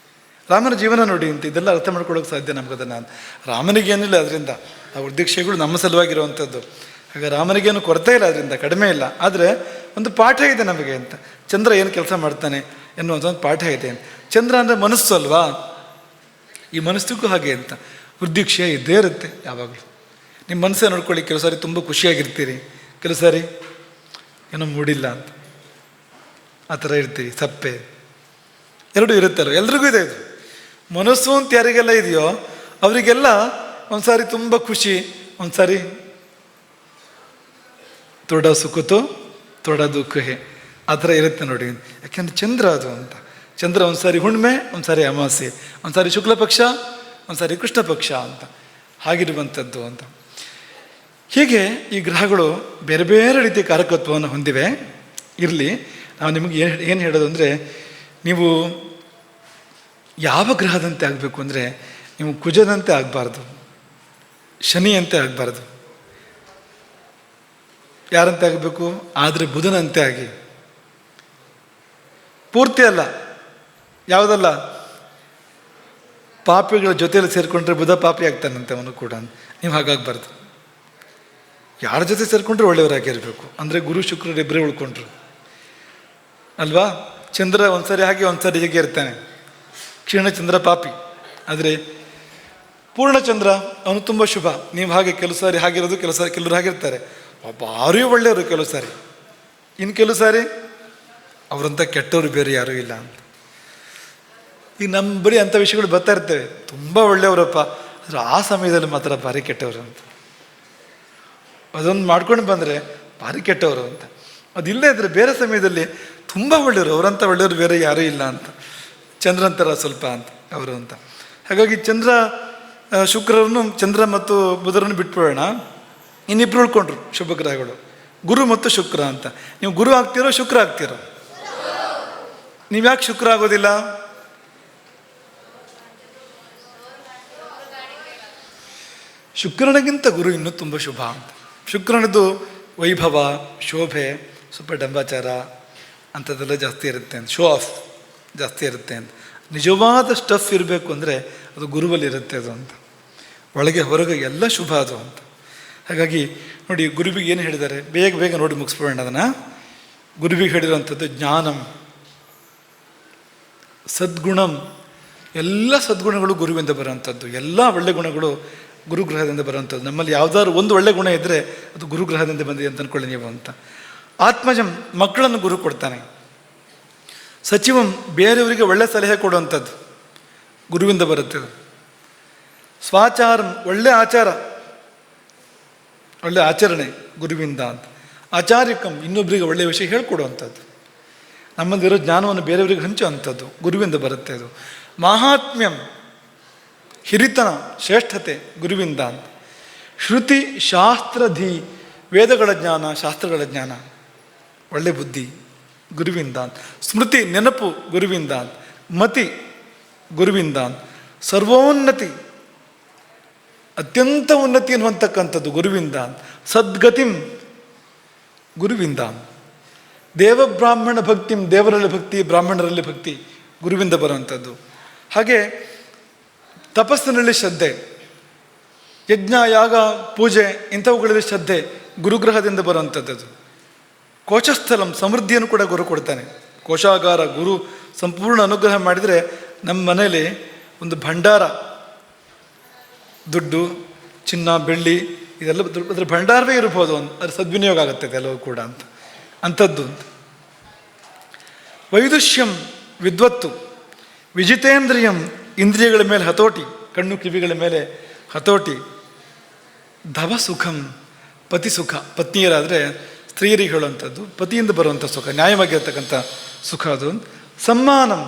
ರಾಮನ ಜೀವನ ನೋಡಿ ಅಂತ. ಇದೆಲ್ಲ ಅರ್ಥ ಮಾಡ್ಕೊಳ್ಳೋಕೆ ಸಾಧ್ಯ ನಮಗದನ್ನು. ರಾಮನಿಗೇನಿಲ್ಲ ಅದರಿಂದ, ಆ ವೃದ್ಧಿಕ್ಷಯಗಳು ನಮ್ಮ ಸಲುವಾಗಿರುವಂಥದ್ದು. ಹಾಗೆ ರಾಮನಿಗೇನು ಕೊರತೆ ಇಲ್ಲ, ಅದರಿಂದ ಕಡಿಮೆ ಇಲ್ಲ. ಆದರೆ ಒಂದು ಪಾಠ ಇದೆ ನಮಗೆ ಅಂತ. ಚಂದ್ರ ಏನು ಕೆಲಸ ಮಾಡ್ತಾನೆ ಎನ್ನುವಂಥ ಒಂದು ಪಾಠ ಇದೆ. ಚಂದ್ರ ಅಂದರೆ ಮನಸ್ಸು ಅಲ್ವಾ, ಈ ಮನಸ್ಸಿಗೂ ಹಾಗೆ ಅಂತ ವೃದ್ಧಿಕ್ಷಯ ಇದ್ದೇ ಇರುತ್ತೆ ಯಾವಾಗಲೂ. ನಿಮ್ಮ ಮನಸ್ಸೇ ನೋಡ್ಕೊಳ್ಳಿ, ಕೆಲವು ಸಾರಿ ತುಂಬ ಖುಷಿಯಾಗಿರ್ತೀರಿ, ಕೆಲವು ಸಾರಿ ಏನೋ ಮೂಡಿಲ್ಲ ಅಂತ, ಆ ಥರ ಇರ್ತೀರಿ, ಸಪ್ಪೆ, ಎರಡೂ ಇರುತ್ತಲ್ಲ. ಎಲ್ರಿಗೂ ಇದೆ ಇದು. ಮನಸ್ಸು ಅಂತ ಯಾರಿಗೆಲ್ಲ ಇದೆಯೋ ಅವರಿಗೆಲ್ಲ ಒಂದು ಸಾರಿ ತುಂಬ ಖುಷಿ, ಒಂದು ಸಾರಿ ತೊಡ ಸುಖತೋ ತೊಡ ದುಃಖಹೇ, ಆ ಥರ ಇರುತ್ತೆ ನೋಡಿ. ಯಾಕೆಂದರೆ ಚಂದ್ರ ಅದು ಅಂತ. ಚಂದ್ರ ಒಂದು ಸಾರಿ ಹುಣ್ಣಿಮೆ, ಒಂದು ಸಾರಿ ಅಮಾವಾಸ್ಯೆ, ಒಂದು ಸಾರಿ ಶುಕ್ಲ ಪಕ್ಷ, ಒಂದು ಸಾರಿ ಕೃಷ್ಣ ಪಕ್ಷ ಅಂತ ಹಾಗಿರುವಂಥದ್ದು ಅಂತ. ಹೀಗೆ ಈ ಗ್ರಹಗಳು ಬೇರೆ ಬೇರೆ ರೀತಿಯ ಕಾರಕತ್ವವನ್ನು ಹೊಂದಿವೆ. ಇರಲಿ, ನಾವು ನಿಮಗೆ ಏನು ಹೇಳೋದು ಅಂದರೆ, ನೀವು ಯಾವ ಗ್ರಹದಂತೆ ಆಗಬೇಕು ಅಂದರೆ, ನೀವು ಕುಜದಂತೆ ಆಗಬಾರ್ದು, ಶನಿಯಂತೆ ಆಗಬಾರ್ದು. ಯಾರಂತೆ ಆಗಬೇಕು? ಆದರೆ ಬುಧನಂತೆ ಆಗಿ. ಪೂರ್ತಿ ಅಲ್ಲ, ಯಾವುದಲ್ಲ, ಪಾಪಿಗಳ ಜೊತೆಯಲ್ಲಿ ಸೇರಿಕೊಂಡ್ರೆ ಬುಧ ಪಾಪಿ ಆಗ್ತಾನಂತೆ ಅವನು ಕೂಡ. ನೀವು ಹಾಗಾಗಬಾರ್ದು. ಯಾರ ಜೊತೆ ಸೇರಿಕೊಂಡ್ರೆ ಒಳ್ಳೆಯವರಾಗಿರಬೇಕು. ಅಂದರೆ ಗುರು ಶುಕ್ರರು ಇಬ್ಬರೇ ಉಳ್ಕೊಂಡ್ರು ಅಲ್ವಾ. ಚಂದ್ರ ಒಂದ್ಸರಿ ಹಾಗೆ ಒಂದ್ಸರಿ ಹೀಗೆ ಇರ್ತಾನೆ, ಕ್ಷೀಣಚಂದ್ರ ಪಾಪಿ. ಆದರೆ ಪೂರ್ಣಚಂದ್ರ ಅವನು ತುಂಬ ಶುಭ. ನೀವು ಹಾಗೆ ಕೆಲವು ಸಾರಿ ಹಾಗಿರೋದು, ಕೆಲವರು ಹಾಗಿರ್ತಾರೆ, ಭಾರಿ ಒಳ್ಳೆಯವರು ಕೆಲವು ಸಾರಿ, ಇನ್ನು ಕೆಲವು ಸಾರಿ ಅವರಂಥ ಕೆಟ್ಟವರು ಬೇರೆ ಯಾರೂ ಇಲ್ಲ ಅಂತ. ಈಗ ನಮ್ಮ ಬರೀ ಅಂಥ ವಿಷಯಗಳು ಬರ್ತಾ ಇರ್ತೇವೆ, ತುಂಬ ಒಳ್ಳೆಯವರಪ್ಪ, ಆದರೆ ಆ ಸಮಯದಲ್ಲಿ ಮಾತ್ರ ಭಾರಿ ಕೆಟ್ಟವರು ಅಂತ. ಅದೊಂದು ಮಾಡ್ಕೊಂಡು ಬಂದರೆ ಭಾರಿ ಕೆಟ್ಟವರು ಅಂತ. ಅದಿಲ್ಲೇ ಇದ್ದರೆ ಬೇರೆ ಸಮಯದಲ್ಲಿ ತುಂಬ ಒಳ್ಳೆಯವರು, ಅವರಂಥ ಒಳ್ಳೆಯವರು ಬೇರೆ ಯಾರೂ ಇಲ್ಲ ಅಂತ. ಚಂದ್ರಂತರ ಸ್ವಲ್ಪ ಅಂತ ಅವರು ಅಂತ. ಹಾಗಾಗಿ ಶುಕ್ರರನ್ನು, ಚಂದ್ರ ಮತ್ತು ಬುಧರನ್ನು ಬಿಟ್ಬಿಡೋಣ. ಇನ್ನಿಬ್ರು ಉಳ್ಕೊಂಡ್ರು ಶುಭ ಗ್ರಹಗಳು, ಗುರು ಮತ್ತು ಶುಕ್ರ ಅಂತ. ನೀವು ಗುರು ಆಗ್ತೀರೋ ಶುಕ್ರ ಆಗ್ತೀರೋ? ನೀವ್ಯಾಕೆ ಶುಕ್ರ ಆಗೋದಿಲ್ಲ? ಶುಕ್ರನಿಗಿಂತ ಗುರು ಇನ್ನೂ ತುಂಬ ಶುಭ ಅಂತ. ಶುಕ್ರನದ್ದು ವೈಭವ, ಶೋಭೆ, ಸ್ವಲ್ಪ ಡಂಬಾಚಾರ ಅಂಥದ್ದೆಲ್ಲ ಜಾಸ್ತಿ ಇರುತ್ತೆ ಅಂತ, ಶೋ ಆಫ್ ಜಾಸ್ತಿ ಇರುತ್ತೆ ಅಂತ. ನಿಜವಾದ ಸ್ಟಫ್ ಇರಬೇಕು ಅಂದರೆ ಅದು ಗುರುವಲ್ಲಿ ಇರುತ್ತೆ ಅದು ಅಂತ. ಒಳಗೆ ಹೊರಗೆ ಎಲ್ಲ ಶುಭ ಅದು ಅಂತ. ಹಾಗಾಗಿ ನೋಡಿ, ಗುರುವಿಗೆ ಏನು ಹೇಳಿದ್ದಾರೆ, ಬೇಗ ಬೇಗ ನೋಡಿ ಮುಗಿಸ್ಬಿಡೋಣ ಅದನ್ನು. ಗುರುವಿಗೆ ಹೇಳಿರೋವಂಥದ್ದು ಜ್ಞಾನಂ, ಸದ್ಗುಣಂ, ಎಲ್ಲ ಸದ್ಗುಣಗಳು ಗುರುವಿಂದ ಬರೋವಂಥದ್ದು. ಎಲ್ಲ ಒಳ್ಳೆ ಗುಣಗಳು ಗುರುಗ್ರಹದಿಂದ ಬರುವಂಥದ್ದು. ನಮ್ಮಲ್ಲಿ ಯಾವುದಾದ್ರು ಒಂದು ಒಳ್ಳೆ ಗುಣ ಇದ್ದರೆ ಅದು ಗುರುಗ್ರಹದಿಂದ ಬಂದಿದೆ ಅಂತ ಅಂದ್ಕೊಳ್ಳಿ ನೀವು ಅಂತ. ಆತ್ಮಜಂ, ಮಕ್ಕಳನ್ನು ಗುರು ಕೊಡ್ತಾನೆ. ಸಚಿವಂ, ಬೇರೆಯವರಿಗೆ ಒಳ್ಳೆ ಸಲಹೆ ಕೊಡುವಂಥದ್ದು ಗುರುವಿಂದ ಬರುತ್ತೆ. ಸ್ವಾಚಾರಂ, ಒಳ್ಳೆ ಆಚಾರ, ಒಳ್ಳೆ ಆಚರಣೆ ಗುರುವಿಂದ ಅಂತ. ಆಚಾರ್ಯಕಂ, ಇನ್ನೊಬ್ಬರಿಗೆ ಒಳ್ಳೆಯ ವಿಷಯ ಹೇಳ್ಕೊಡುವಂಥದ್ದು, ನಮ್ಮಲ್ಲಿರೋ ಜ್ಞಾನವನ್ನು ಬೇರೆಯವರಿಗೆ ಹಂಚುವಂಥದ್ದು ಗುರುವಿಂದ ಬರುತ್ತೆ ಅದು. ಮಾಹಾತ್ಮ್ಯಂ, ಹಿರಿತನ, ಶ್ರೇಷ್ಠತೆ ಗುರುವಿಂದ ಅಂತ. ಶ್ರುತಿ ಶಾಸ್ತ್ರಧಿ, ವೇದಗಳ ಜ್ಞಾನ, ಶಾಸ್ತ್ರಗಳ ಜ್ಞಾನ, ಒಳ್ಳೆ ಬುದ್ಧಿ ಗುರುವಿಂದ, ಸ್ಮೃತಿ ನೆನಪು ಗುರುವಿಂದ, ಮತಿ ಗುರುವಿಂದ, ಸರ್ವೋನ್ನತಿ ಅತ್ಯಂತ ಉನ್ನತಿ ಅನ್ನುವಂತಕ್ಕಂಥದ್ದು ಗುರುವಿಂದ, ಸದ್ಗತಿಂ ಗುರುವಿಂದ, ದೇವಬ್ರಾಹ್ಮಣ ಭಕ್ತಿಂ ದೇವರಲ್ಲಿ ಭಕ್ತಿ ಬ್ರಾಹ್ಮಣರಲ್ಲಿ ಭಕ್ತಿ ಗುರುವಿಂದ ಬರುವಂಥದ್ದು. ಹಾಗೆ ತಪಸ್ಸಿನಲ್ಲಿ ಶ್ರದ್ಧೆ, ಯಜ್ಞ ಯಾಗ ಪೂಜೆ ಇಂಥವುಗಳಲ್ಲಿ ಶ್ರದ್ಧೆ ಗುರುಗ್ರಹದಿಂದ ಬರುವಂಥದ್ದು. ಕೋಶಸ್ಥಲಂ ಸಮೃದ್ಧಿಯನ್ನು ಕೂಡ ಗುರು ಕೊಡ್ತಾನೆ. ಕೋಶಾಗಾರ ಗುರು ಸಂಪೂರ್ಣ ಅನುಗ್ರಹ ಮಾಡಿದರೆ ನಮ್ಮ ಮನೇಲಿ ಒಂದು ಭಂಡಾರ, ದುಡ್ಡು ಚಿನ್ನ ಬೆಳ್ಳಿ ಇದೆಲ್ಲ ಅದ್ರ ಭಂಡಾರವೇ ಇರ್ಬೋದು, ಅದ್ರ ಸದ್ವಿನಿಯೋಗ ಆಗುತ್ತೆ ಅದೆಲ್ಲವೂ ಕೂಡ ಅಂಥದ್ದು. ವೈದುಷ್ಯಂ ವಿದ್ವತ್ತು, ವಿಜಿತೇಂದ್ರಿಯಂ ಇಂದ್ರಿಯಗಳ ಮೇಲೆ ಹತೋಟಿ, ಕಣ್ಣು ಕಿವಿಗಳ ಮೇಲೆ ಹತೋಟಿ. ಧವ ಸುಖಂ ಪತಿ ಸುಖ, ಪತ್ನಿಯರಾದರೆ ಸ್ತ್ರೀಯರಿಗೆ ಹೇಳುವಂಥದ್ದು ಪತಿಯಿಂದ ಬರುವಂಥ ಸುಖ, ನ್ಯಾಯವಾಗಿರ್ತಕ್ಕಂಥ ಸುಖ ಅದು. ಸಮ್ಮಾನಂ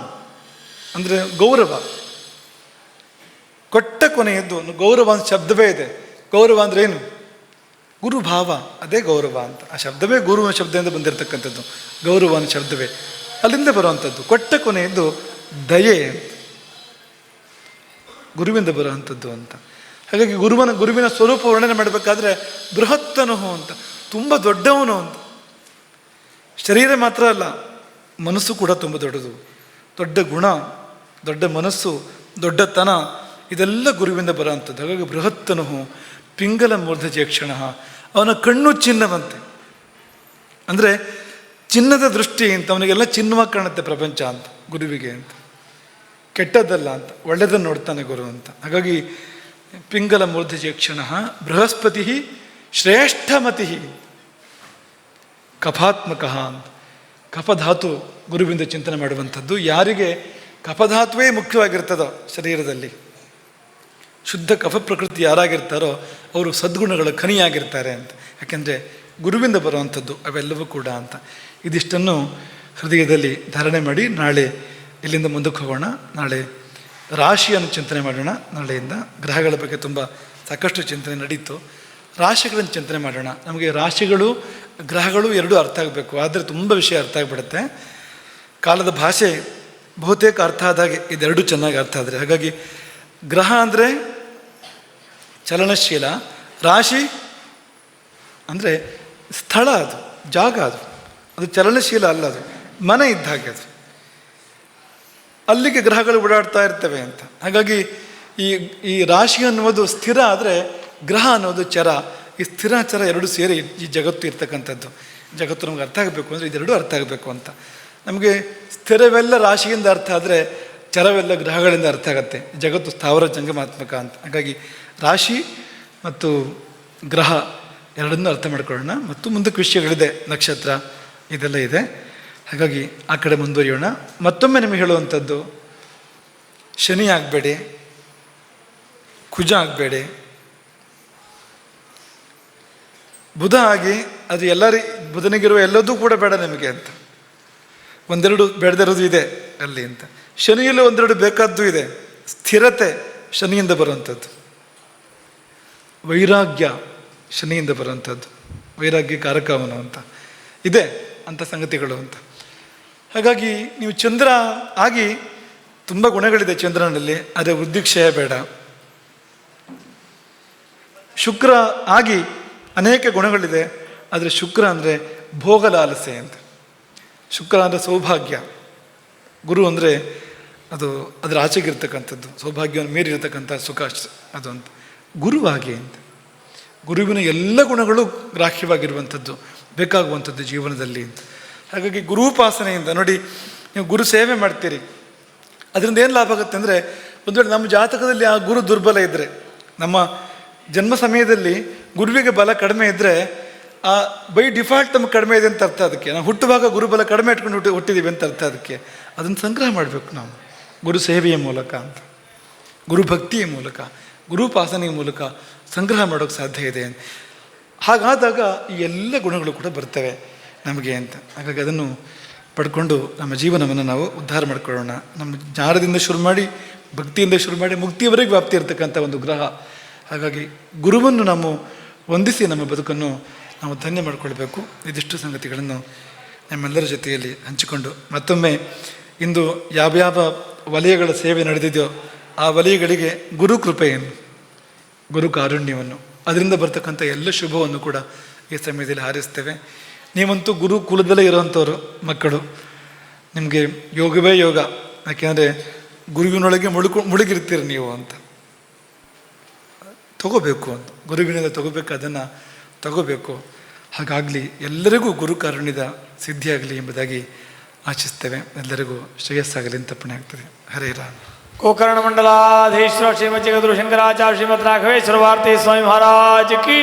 ಅಂದರೆ ಗೌರವ, ಕೊಟ್ಟ ಕೊನೆಯದ್ದು ಗೌರವ ಅಂತ ಶಬ್ದವೇ ಇದೆ. ಗೌರವ ಅಂದರೆ ಏನು? ಗುರುಭಾವ, ಅದೇ ಗೌರವ ಅಂತ. ಆ ಶಬ್ದವೇ ಗುರುವಿನ ಶಬ್ದದಿಂದ ಬಂದಿರತಕ್ಕಂಥದ್ದು. ಗೌರವ ಅನ್ನೋ ಶಬ್ದವೇ ಅಲ್ಲಿಂದ ಬರುವಂಥದ್ದು. ಕೊಟ್ಟ ಕೊನೆಯದ್ದು ದಯೆ, ಗುರುವಿಂದ ಬರುವಂಥದ್ದು ಅಂತ. ಹಾಗಾಗಿ ಗುರುವಿನ ಸ್ವರೂಪ ವರ್ಣನೆ ಮಾಡಬೇಕಾದ್ರೆ ಬೃಹತ್ತನು ಅಂತ, ತುಂಬ ದೊಡ್ಡವನು ಅಂತ. ಶರೀರ ಮಾತ್ರ ಅಲ್ಲ, ಮನಸ್ಸು ಕೂಡ ತುಂಬ ದೊಡ್ಡದು. ದೊಡ್ಡ ಗುಣ, ದೊಡ್ಡ ಮನಸ್ಸು, ದೊಡ್ಡತನ ಇದೆಲ್ಲ ಗುರುವಿಂದ ಬರೋವಂಥದ್ದು. ಹಾಗಾಗಿ ಬೃಹತ್ತನು ಪಿಂಗಲ ಮೂರ್ಧಜೇಕ್ಷಣ, ಅವನ ಕಣ್ಣು ಚಿನ್ನವಂತೆ. ಅಂದರೆ ಚಿನ್ನದ ದೃಷ್ಟಿ ಅಂತ, ಅವನಿಗೆಲ್ಲ ಚಿನ್ನವಾಗಿ ಕಾಣುತ್ತೆ ಪ್ರಪಂಚ ಅಂತ ಗುರುವಿಗೆ ಅಂತ, ಕೆಟ್ಟದ್ದಲ್ಲ ಅಂತ, ಒಳ್ಳೆಯದನ್ನು ನೋಡ್ತಾನೆ ಗುರು ಅಂತ. ಹಾಗಾಗಿ ಪಿಂಗಲ ಮೂರ್ಧಜೇಕ್ಷಣ ಬೃಹಸ್ಪತಿ ಶ್ರೇಷ್ಠಮತಿ ಕಫಾತ್ಮಕ ಅಂತ. ಕಫಧಾತು ಗುರುವಿಂದ ಚಿಂತನೆ ಮಾಡುವಂಥದ್ದು. ಯಾರಿಗೆ ಕಫಧಾತುವೇ ಮುಖ್ಯವಾಗಿರ್ತದೋ ಶರೀರದಲ್ಲಿ, ಶುದ್ಧ ಕಫ ಪ್ರಕೃತಿ ಯಾರಾಗಿರ್ತಾರೋ ಅವರು ಸದ್ಗುಣಗಳ ಖನಿಯಾಗಿರ್ತಾರೆ ಅಂತ. ಯಾಕೆಂದರೆ ಗುರುವಿಂದ ಬರುವಂಥದ್ದು ಅವೆಲ್ಲವೂ ಕೂಡ ಅಂತ. ಇದಿಷ್ಟನ್ನು ಹೃದಯದಲ್ಲಿ ಧಾರಣೆ ಮಾಡಿ ನಾಳೆ ಇಲ್ಲಿಂದ ಮುಂದಕ್ಕೆ ಹೋಗೋಣ. ನಾಳೆ ರಾಶಿಯನ್ನು ಚಿಂತನೆ ಮಾಡೋಣ. ನಾಳೆಯಿಂದ ಗ್ರಹಗಳ ಬಗ್ಗೆ ತುಂಬ ಸಾಕಷ್ಟು ಚಿಂತನೆ ನಡೀತು. ರಾಶಿಗಳನ್ನು ಚಿಂತನೆ ಮಾಡೋಣ. ನಮಗೆ ರಾಶಿಗಳು ಗ್ರಹಗಳು ಎರಡೂ ಅರ್ಥ ಆಗಬೇಕು, ಆದರೆ ತುಂಬ ವಿಷಯ ಅರ್ಥ ಆಗಿಬಿಡುತ್ತೆ. ಕಾಲದ ಭಾಷೆ ಬಹುತೇಕ ಅರ್ಥ ಆದಾಗೆ ಇದೆರಡೂ ಚೆನ್ನಾಗಿ ಅರ್ಥ ಆದರೆ. ಹಾಗಾಗಿ ಗ್ರಹ ಅಂದರೆ ಚಲನಶೀಲ, ರಾಶಿ ಅಂದರೆ ಸ್ಥಳ, ಅದು ಜಾಗ, ಅದು ಚಲನಶೀಲ ಅಲ್ಲ, ಅದು ಮನೆ ಇದ್ದ ಹಾಗೆ, ಅದು ಅಲ್ಲಿಗೆ ಗ್ರಹಗಳು ಓಡಾಡ್ತಾ ಇರ್ತವೆ ಅಂತ. ಹಾಗಾಗಿ ಈ ರಾಶಿ ಅನ್ನುವುದು ಸ್ಥಿರ ಆದರೆ ಗ್ರಹ ಅನ್ನೋದು ಚರ. ಈ ಸ್ಥಿರ ಚರ ಎರಡು ಸೇರಿ ಈ ಜಗತ್ತು ಇರ್ತಕ್ಕಂಥದ್ದು. ಜಗತ್ತು ನಮ್ಗೆ ಅರ್ಥ ಆಗಬೇಕು ಅಂದರೆ ಇದೆರಡೂ ಅರ್ಥ ಆಗಬೇಕು ಅಂತ. ನಮಗೆ ಸ್ಥಿರವೆಲ್ಲ ರಾಶಿಯಿಂದ ಅರ್ಥ ಆದರೆ ಚರವೆಲ್ಲ ಗ್ರಹಗಳಿಂದ ಅರ್ಥ ಆಗುತ್ತೆ. ಜಗತ್ತು ಸ್ಥಾವರ ಜಂಗಮಾತ್ಮಕ ಅಂತ. ಹಾಗಾಗಿ ರಾಶಿ ಮತ್ತು ಗ್ರಹ ಎರಡನ್ನೂ ಅರ್ಥ ಮಾಡ್ಕೊಳ್ಳೋಣ. ಮತ್ತು ಮುಂದಕ್ಕೆ ವಿಷಯಗಳಿದೆ, ನಕ್ಷತ್ರ ಇದೆಲ್ಲ ಇದೆ. ಹಾಗಾಗಿ ಆ ಕಡೆ ಮುಂದುವರಿಯೋಣ. ಮತ್ತೊಮ್ಮೆ ನಿಮಗೆ ಹೇಳುವಂಥದ್ದು, ಶನಿ ಆಗಬೇಡಿ, ಕುಜ ಆಗಬೇಡಿ, ಬುಧ ಆಗಿ ಅದು ಬುಧನಿಗಿರುವ ಎಲ್ಲದೂ ಕೂಡ ಬೇಡ ನಿಮಗೆ ಅಂತ. ಒಂದೆರಡು ಬೇಡದಿರೋದು ಇದೆ ಅಲ್ಲಿ ಅಂತ. ಶನಿಯಲ್ಲಿ ಒಂದೆರಡು ಬೇಕಾದ್ದು ಇದೆ. ಸ್ಥಿರತೆ ಶನಿಯಿಂದ ಬರುವಂಥದ್ದು, ವೈರಾಗ್ಯ ಶನಿಯಿಂದ ಬರುವಂಥದ್ದು, ವೈರಾಗ್ಯ ಕಾರಕವನು ಅಂತ ಇದೆ ಅಂಥ ಸಂಗತಿಗಳು ಅಂತ. ಹಾಗಾಗಿ ನೀವು ಚಂದ್ರ ಆಗಿ ತುಂಬ ಗುಣಗಳಿದೆ ಚಂದ್ರನಲ್ಲಿ, ಆದರೆ ವೃದ್ಧಿಕ್ಷಯ ಬೇಡ. ಶುಕ್ರ ಆಗಿ ಅನೇಕ ಗುಣಗಳಿದೆ, ಆದರೆ ಶುಕ್ರ ಅಂದರೆ ಭೋಗಲಾಲಸೆ ಅಂತ. ಶುಕ್ರ ಅಂದರೆ ಸೌಭಾಗ್ಯ, ಗುರು ಅಂದರೆ ಅದರ ಆಚೆಗಿರ್ತಕ್ಕಂಥದ್ದು, ಸೌಭಾಗ್ಯವನ್ನು ಮೀರಿರ್ತಕ್ಕಂಥ ಸುಖ ಅದು ಅಂತ. ಗುರುವಾಗಿ ಅಂತ, ಗುರುವಿನ ಎಲ್ಲ ಗುಣಗಳು ಗ್ರಾಹ್ಯವಾಗಿರುವಂಥದ್ದು, ಬೇಕಾಗುವಂಥದ್ದು ಜೀವನದಲ್ಲಿ ಅಂತ. ಹಾಗಾಗಿ ಗುರುಪಾಸನೆಯಿಂದ ನೋಡಿ, ನೀವು ಗುರು ಸೇವೆ ಮಾಡ್ತೀರಿ, ಅದರಿಂದ ಏನು ಲಾಭ ಆಗುತ್ತೆ ಅಂದರೆ, ಒಂದು ವೇಳೆ ನಮ್ಮ ಜಾತಕದಲ್ಲಿ ಆ ಗುರು ದುರ್ಬಲ ಇದ್ದರೆ, ನಮ್ಮ ಜನ್ಮ ಸಮಯದಲ್ಲಿ ಗುರುವಿಗೆ ಬಲ ಕಡಿಮೆ ಇದ್ದರೆ ಆ ಬೈ ಡಿಫಾಲ್ಟ್ ನಮಗೆ ಕಡಿಮೆ ಇದೆ ಅಂತ ಅರ್ಥ. ಅದಕ್ಕೆ ನಾವು ಹುಟ್ಟುವಾಗ ಗುರುಬಲ ಕಡಿಮೆ ಇಟ್ಕೊಂಡು ಹುಟ್ಟಿದ್ದೀವಿ ಅಂತ ಅರ್ಥ. ಅದಕ್ಕೆ ಅದನ್ನು ಸಂಗ್ರಹ ಮಾಡಬೇಕು ನಾವು ಗುರು ಸೇವೆಯ ಮೂಲಕ ಅಂತ, ಗುರುಭಕ್ತಿಯ ಮೂಲಕ, ಗುರುಪಾಸನೆಯ ಮೂಲಕ ಸಂಗ್ರಹ ಮಾಡೋಕ್ಕೆ ಸಾಧ್ಯ ಇದೆ. ಹಾಗಾದಾಗ ಈ ಎಲ್ಲ ಗುಣಗಳು ಕೂಡ ಬರ್ತವೆ ನಮಗೆ ಅಂತ. ಹಾಗಾಗಿ ಅದನ್ನು ಪಡ್ಕೊಂಡು ನಮ್ಮ ಜೀವನವನ್ನು ನಾವು ಉದ್ಧಾರ ಮಾಡಿಕೊಳ್ಳೋಣ. ನಮ್ಮ ಜ್ಞಾನದಿಂದ ಶುರು ಮಾಡಿ, ಭಕ್ತಿಯಿಂದ ಶುರು ಮಾಡಿ, ಮುಕ್ತಿಯವರೆಗೆ ವ್ಯಾಪ್ತಿ ಇರತಕ್ಕಂಥ ಒಂದು ಗ್ರಹ. ಹಾಗಾಗಿ ಗುರುವನ್ನು ನಾವು ವಂದಿಸಿ ನಮ್ಮ ಬದುಕನ್ನು ನಾವು ಧನ್ಯ ಮಾಡಿಕೊಳ್ಬೇಕು. ಇದಿಷ್ಟು ಸಂಗತಿಗಳನ್ನು ನಮ್ಮೆಲ್ಲರ ಜೊತೆಯಲ್ಲಿ ಹಂಚಿಕೊಂಡು ಮತ್ತೊಮ್ಮೆ ಇಂದು ಯಾವ್ಯಾವ ವಲಯಗಳ ಸೇವೆ ನಡೆದಿದೆಯೋ ಆ ವಲಯಗಳಿಗೆ ಗುರು ಕೃಪೆಯನ್ನು, ಗುರು ಕಾರುಣ್ಯವನ್ನು, ಅದರಿಂದ ಬರ್ತಕ್ಕಂಥ ಎಲ್ಲ ಶುಭವನ್ನು ಕೂಡ ಈ ಸಮಯದಲ್ಲಿ ಹಾರೈಸ್ತೇವೆ. ನೀವಂತೂ ಗುರು ಕುಲದಲ್ಲೇ ಇರೋವಂಥವ್ರು ಮಕ್ಕಳು, ನಿಮಗೆ ಯೋಗವೇ ಯೋಗ. ಯಾಕೆಂದರೆ ಗುರುವಿನೊಳಗೆ ಮುಳುಗಿರ್ತೀರಿ ನೀವು ಅಂತ. ತಗೋಬೇಕು ಅಂತ, ಗುರುವಿನಿಂದ ತಗೋಬೇಕು, ಅದನ್ನು ತಗೋಬೇಕು. ಹಾಗಾಗಲಿ, ಎಲ್ಲರಿಗೂ ಗುರು ಕಾರುಣ್ಯದ ಸಿದ್ಧಿಯಾಗಲಿ ಎಂಬುದಾಗಿ ಆಶಿಸ್ತೇವೆ. ಎಲ್ಲರಿಗೂ ಶ್ರೇಯಸ್ಸಾಗಲಿ ಅಂತ ತಪ್ಪಣೆ ಆಗ್ತದೆ. ಹರೇ ರಾಮ. ಗೋಕರ್ಣ ಮಂಡಲಾಧೀಶ್ವರ ಶ್ರೀಮದ್ ಜಗದ್ಗುರು ಶಂಕರಾಚಾರ್ಯ ಶ್ರೀಮದ್ ರಾಘವೇಶ್ವರ ಭಾರತೀ ಸ್ವಾಮಿ ಮಹಾರಾಜ್ ಕಿ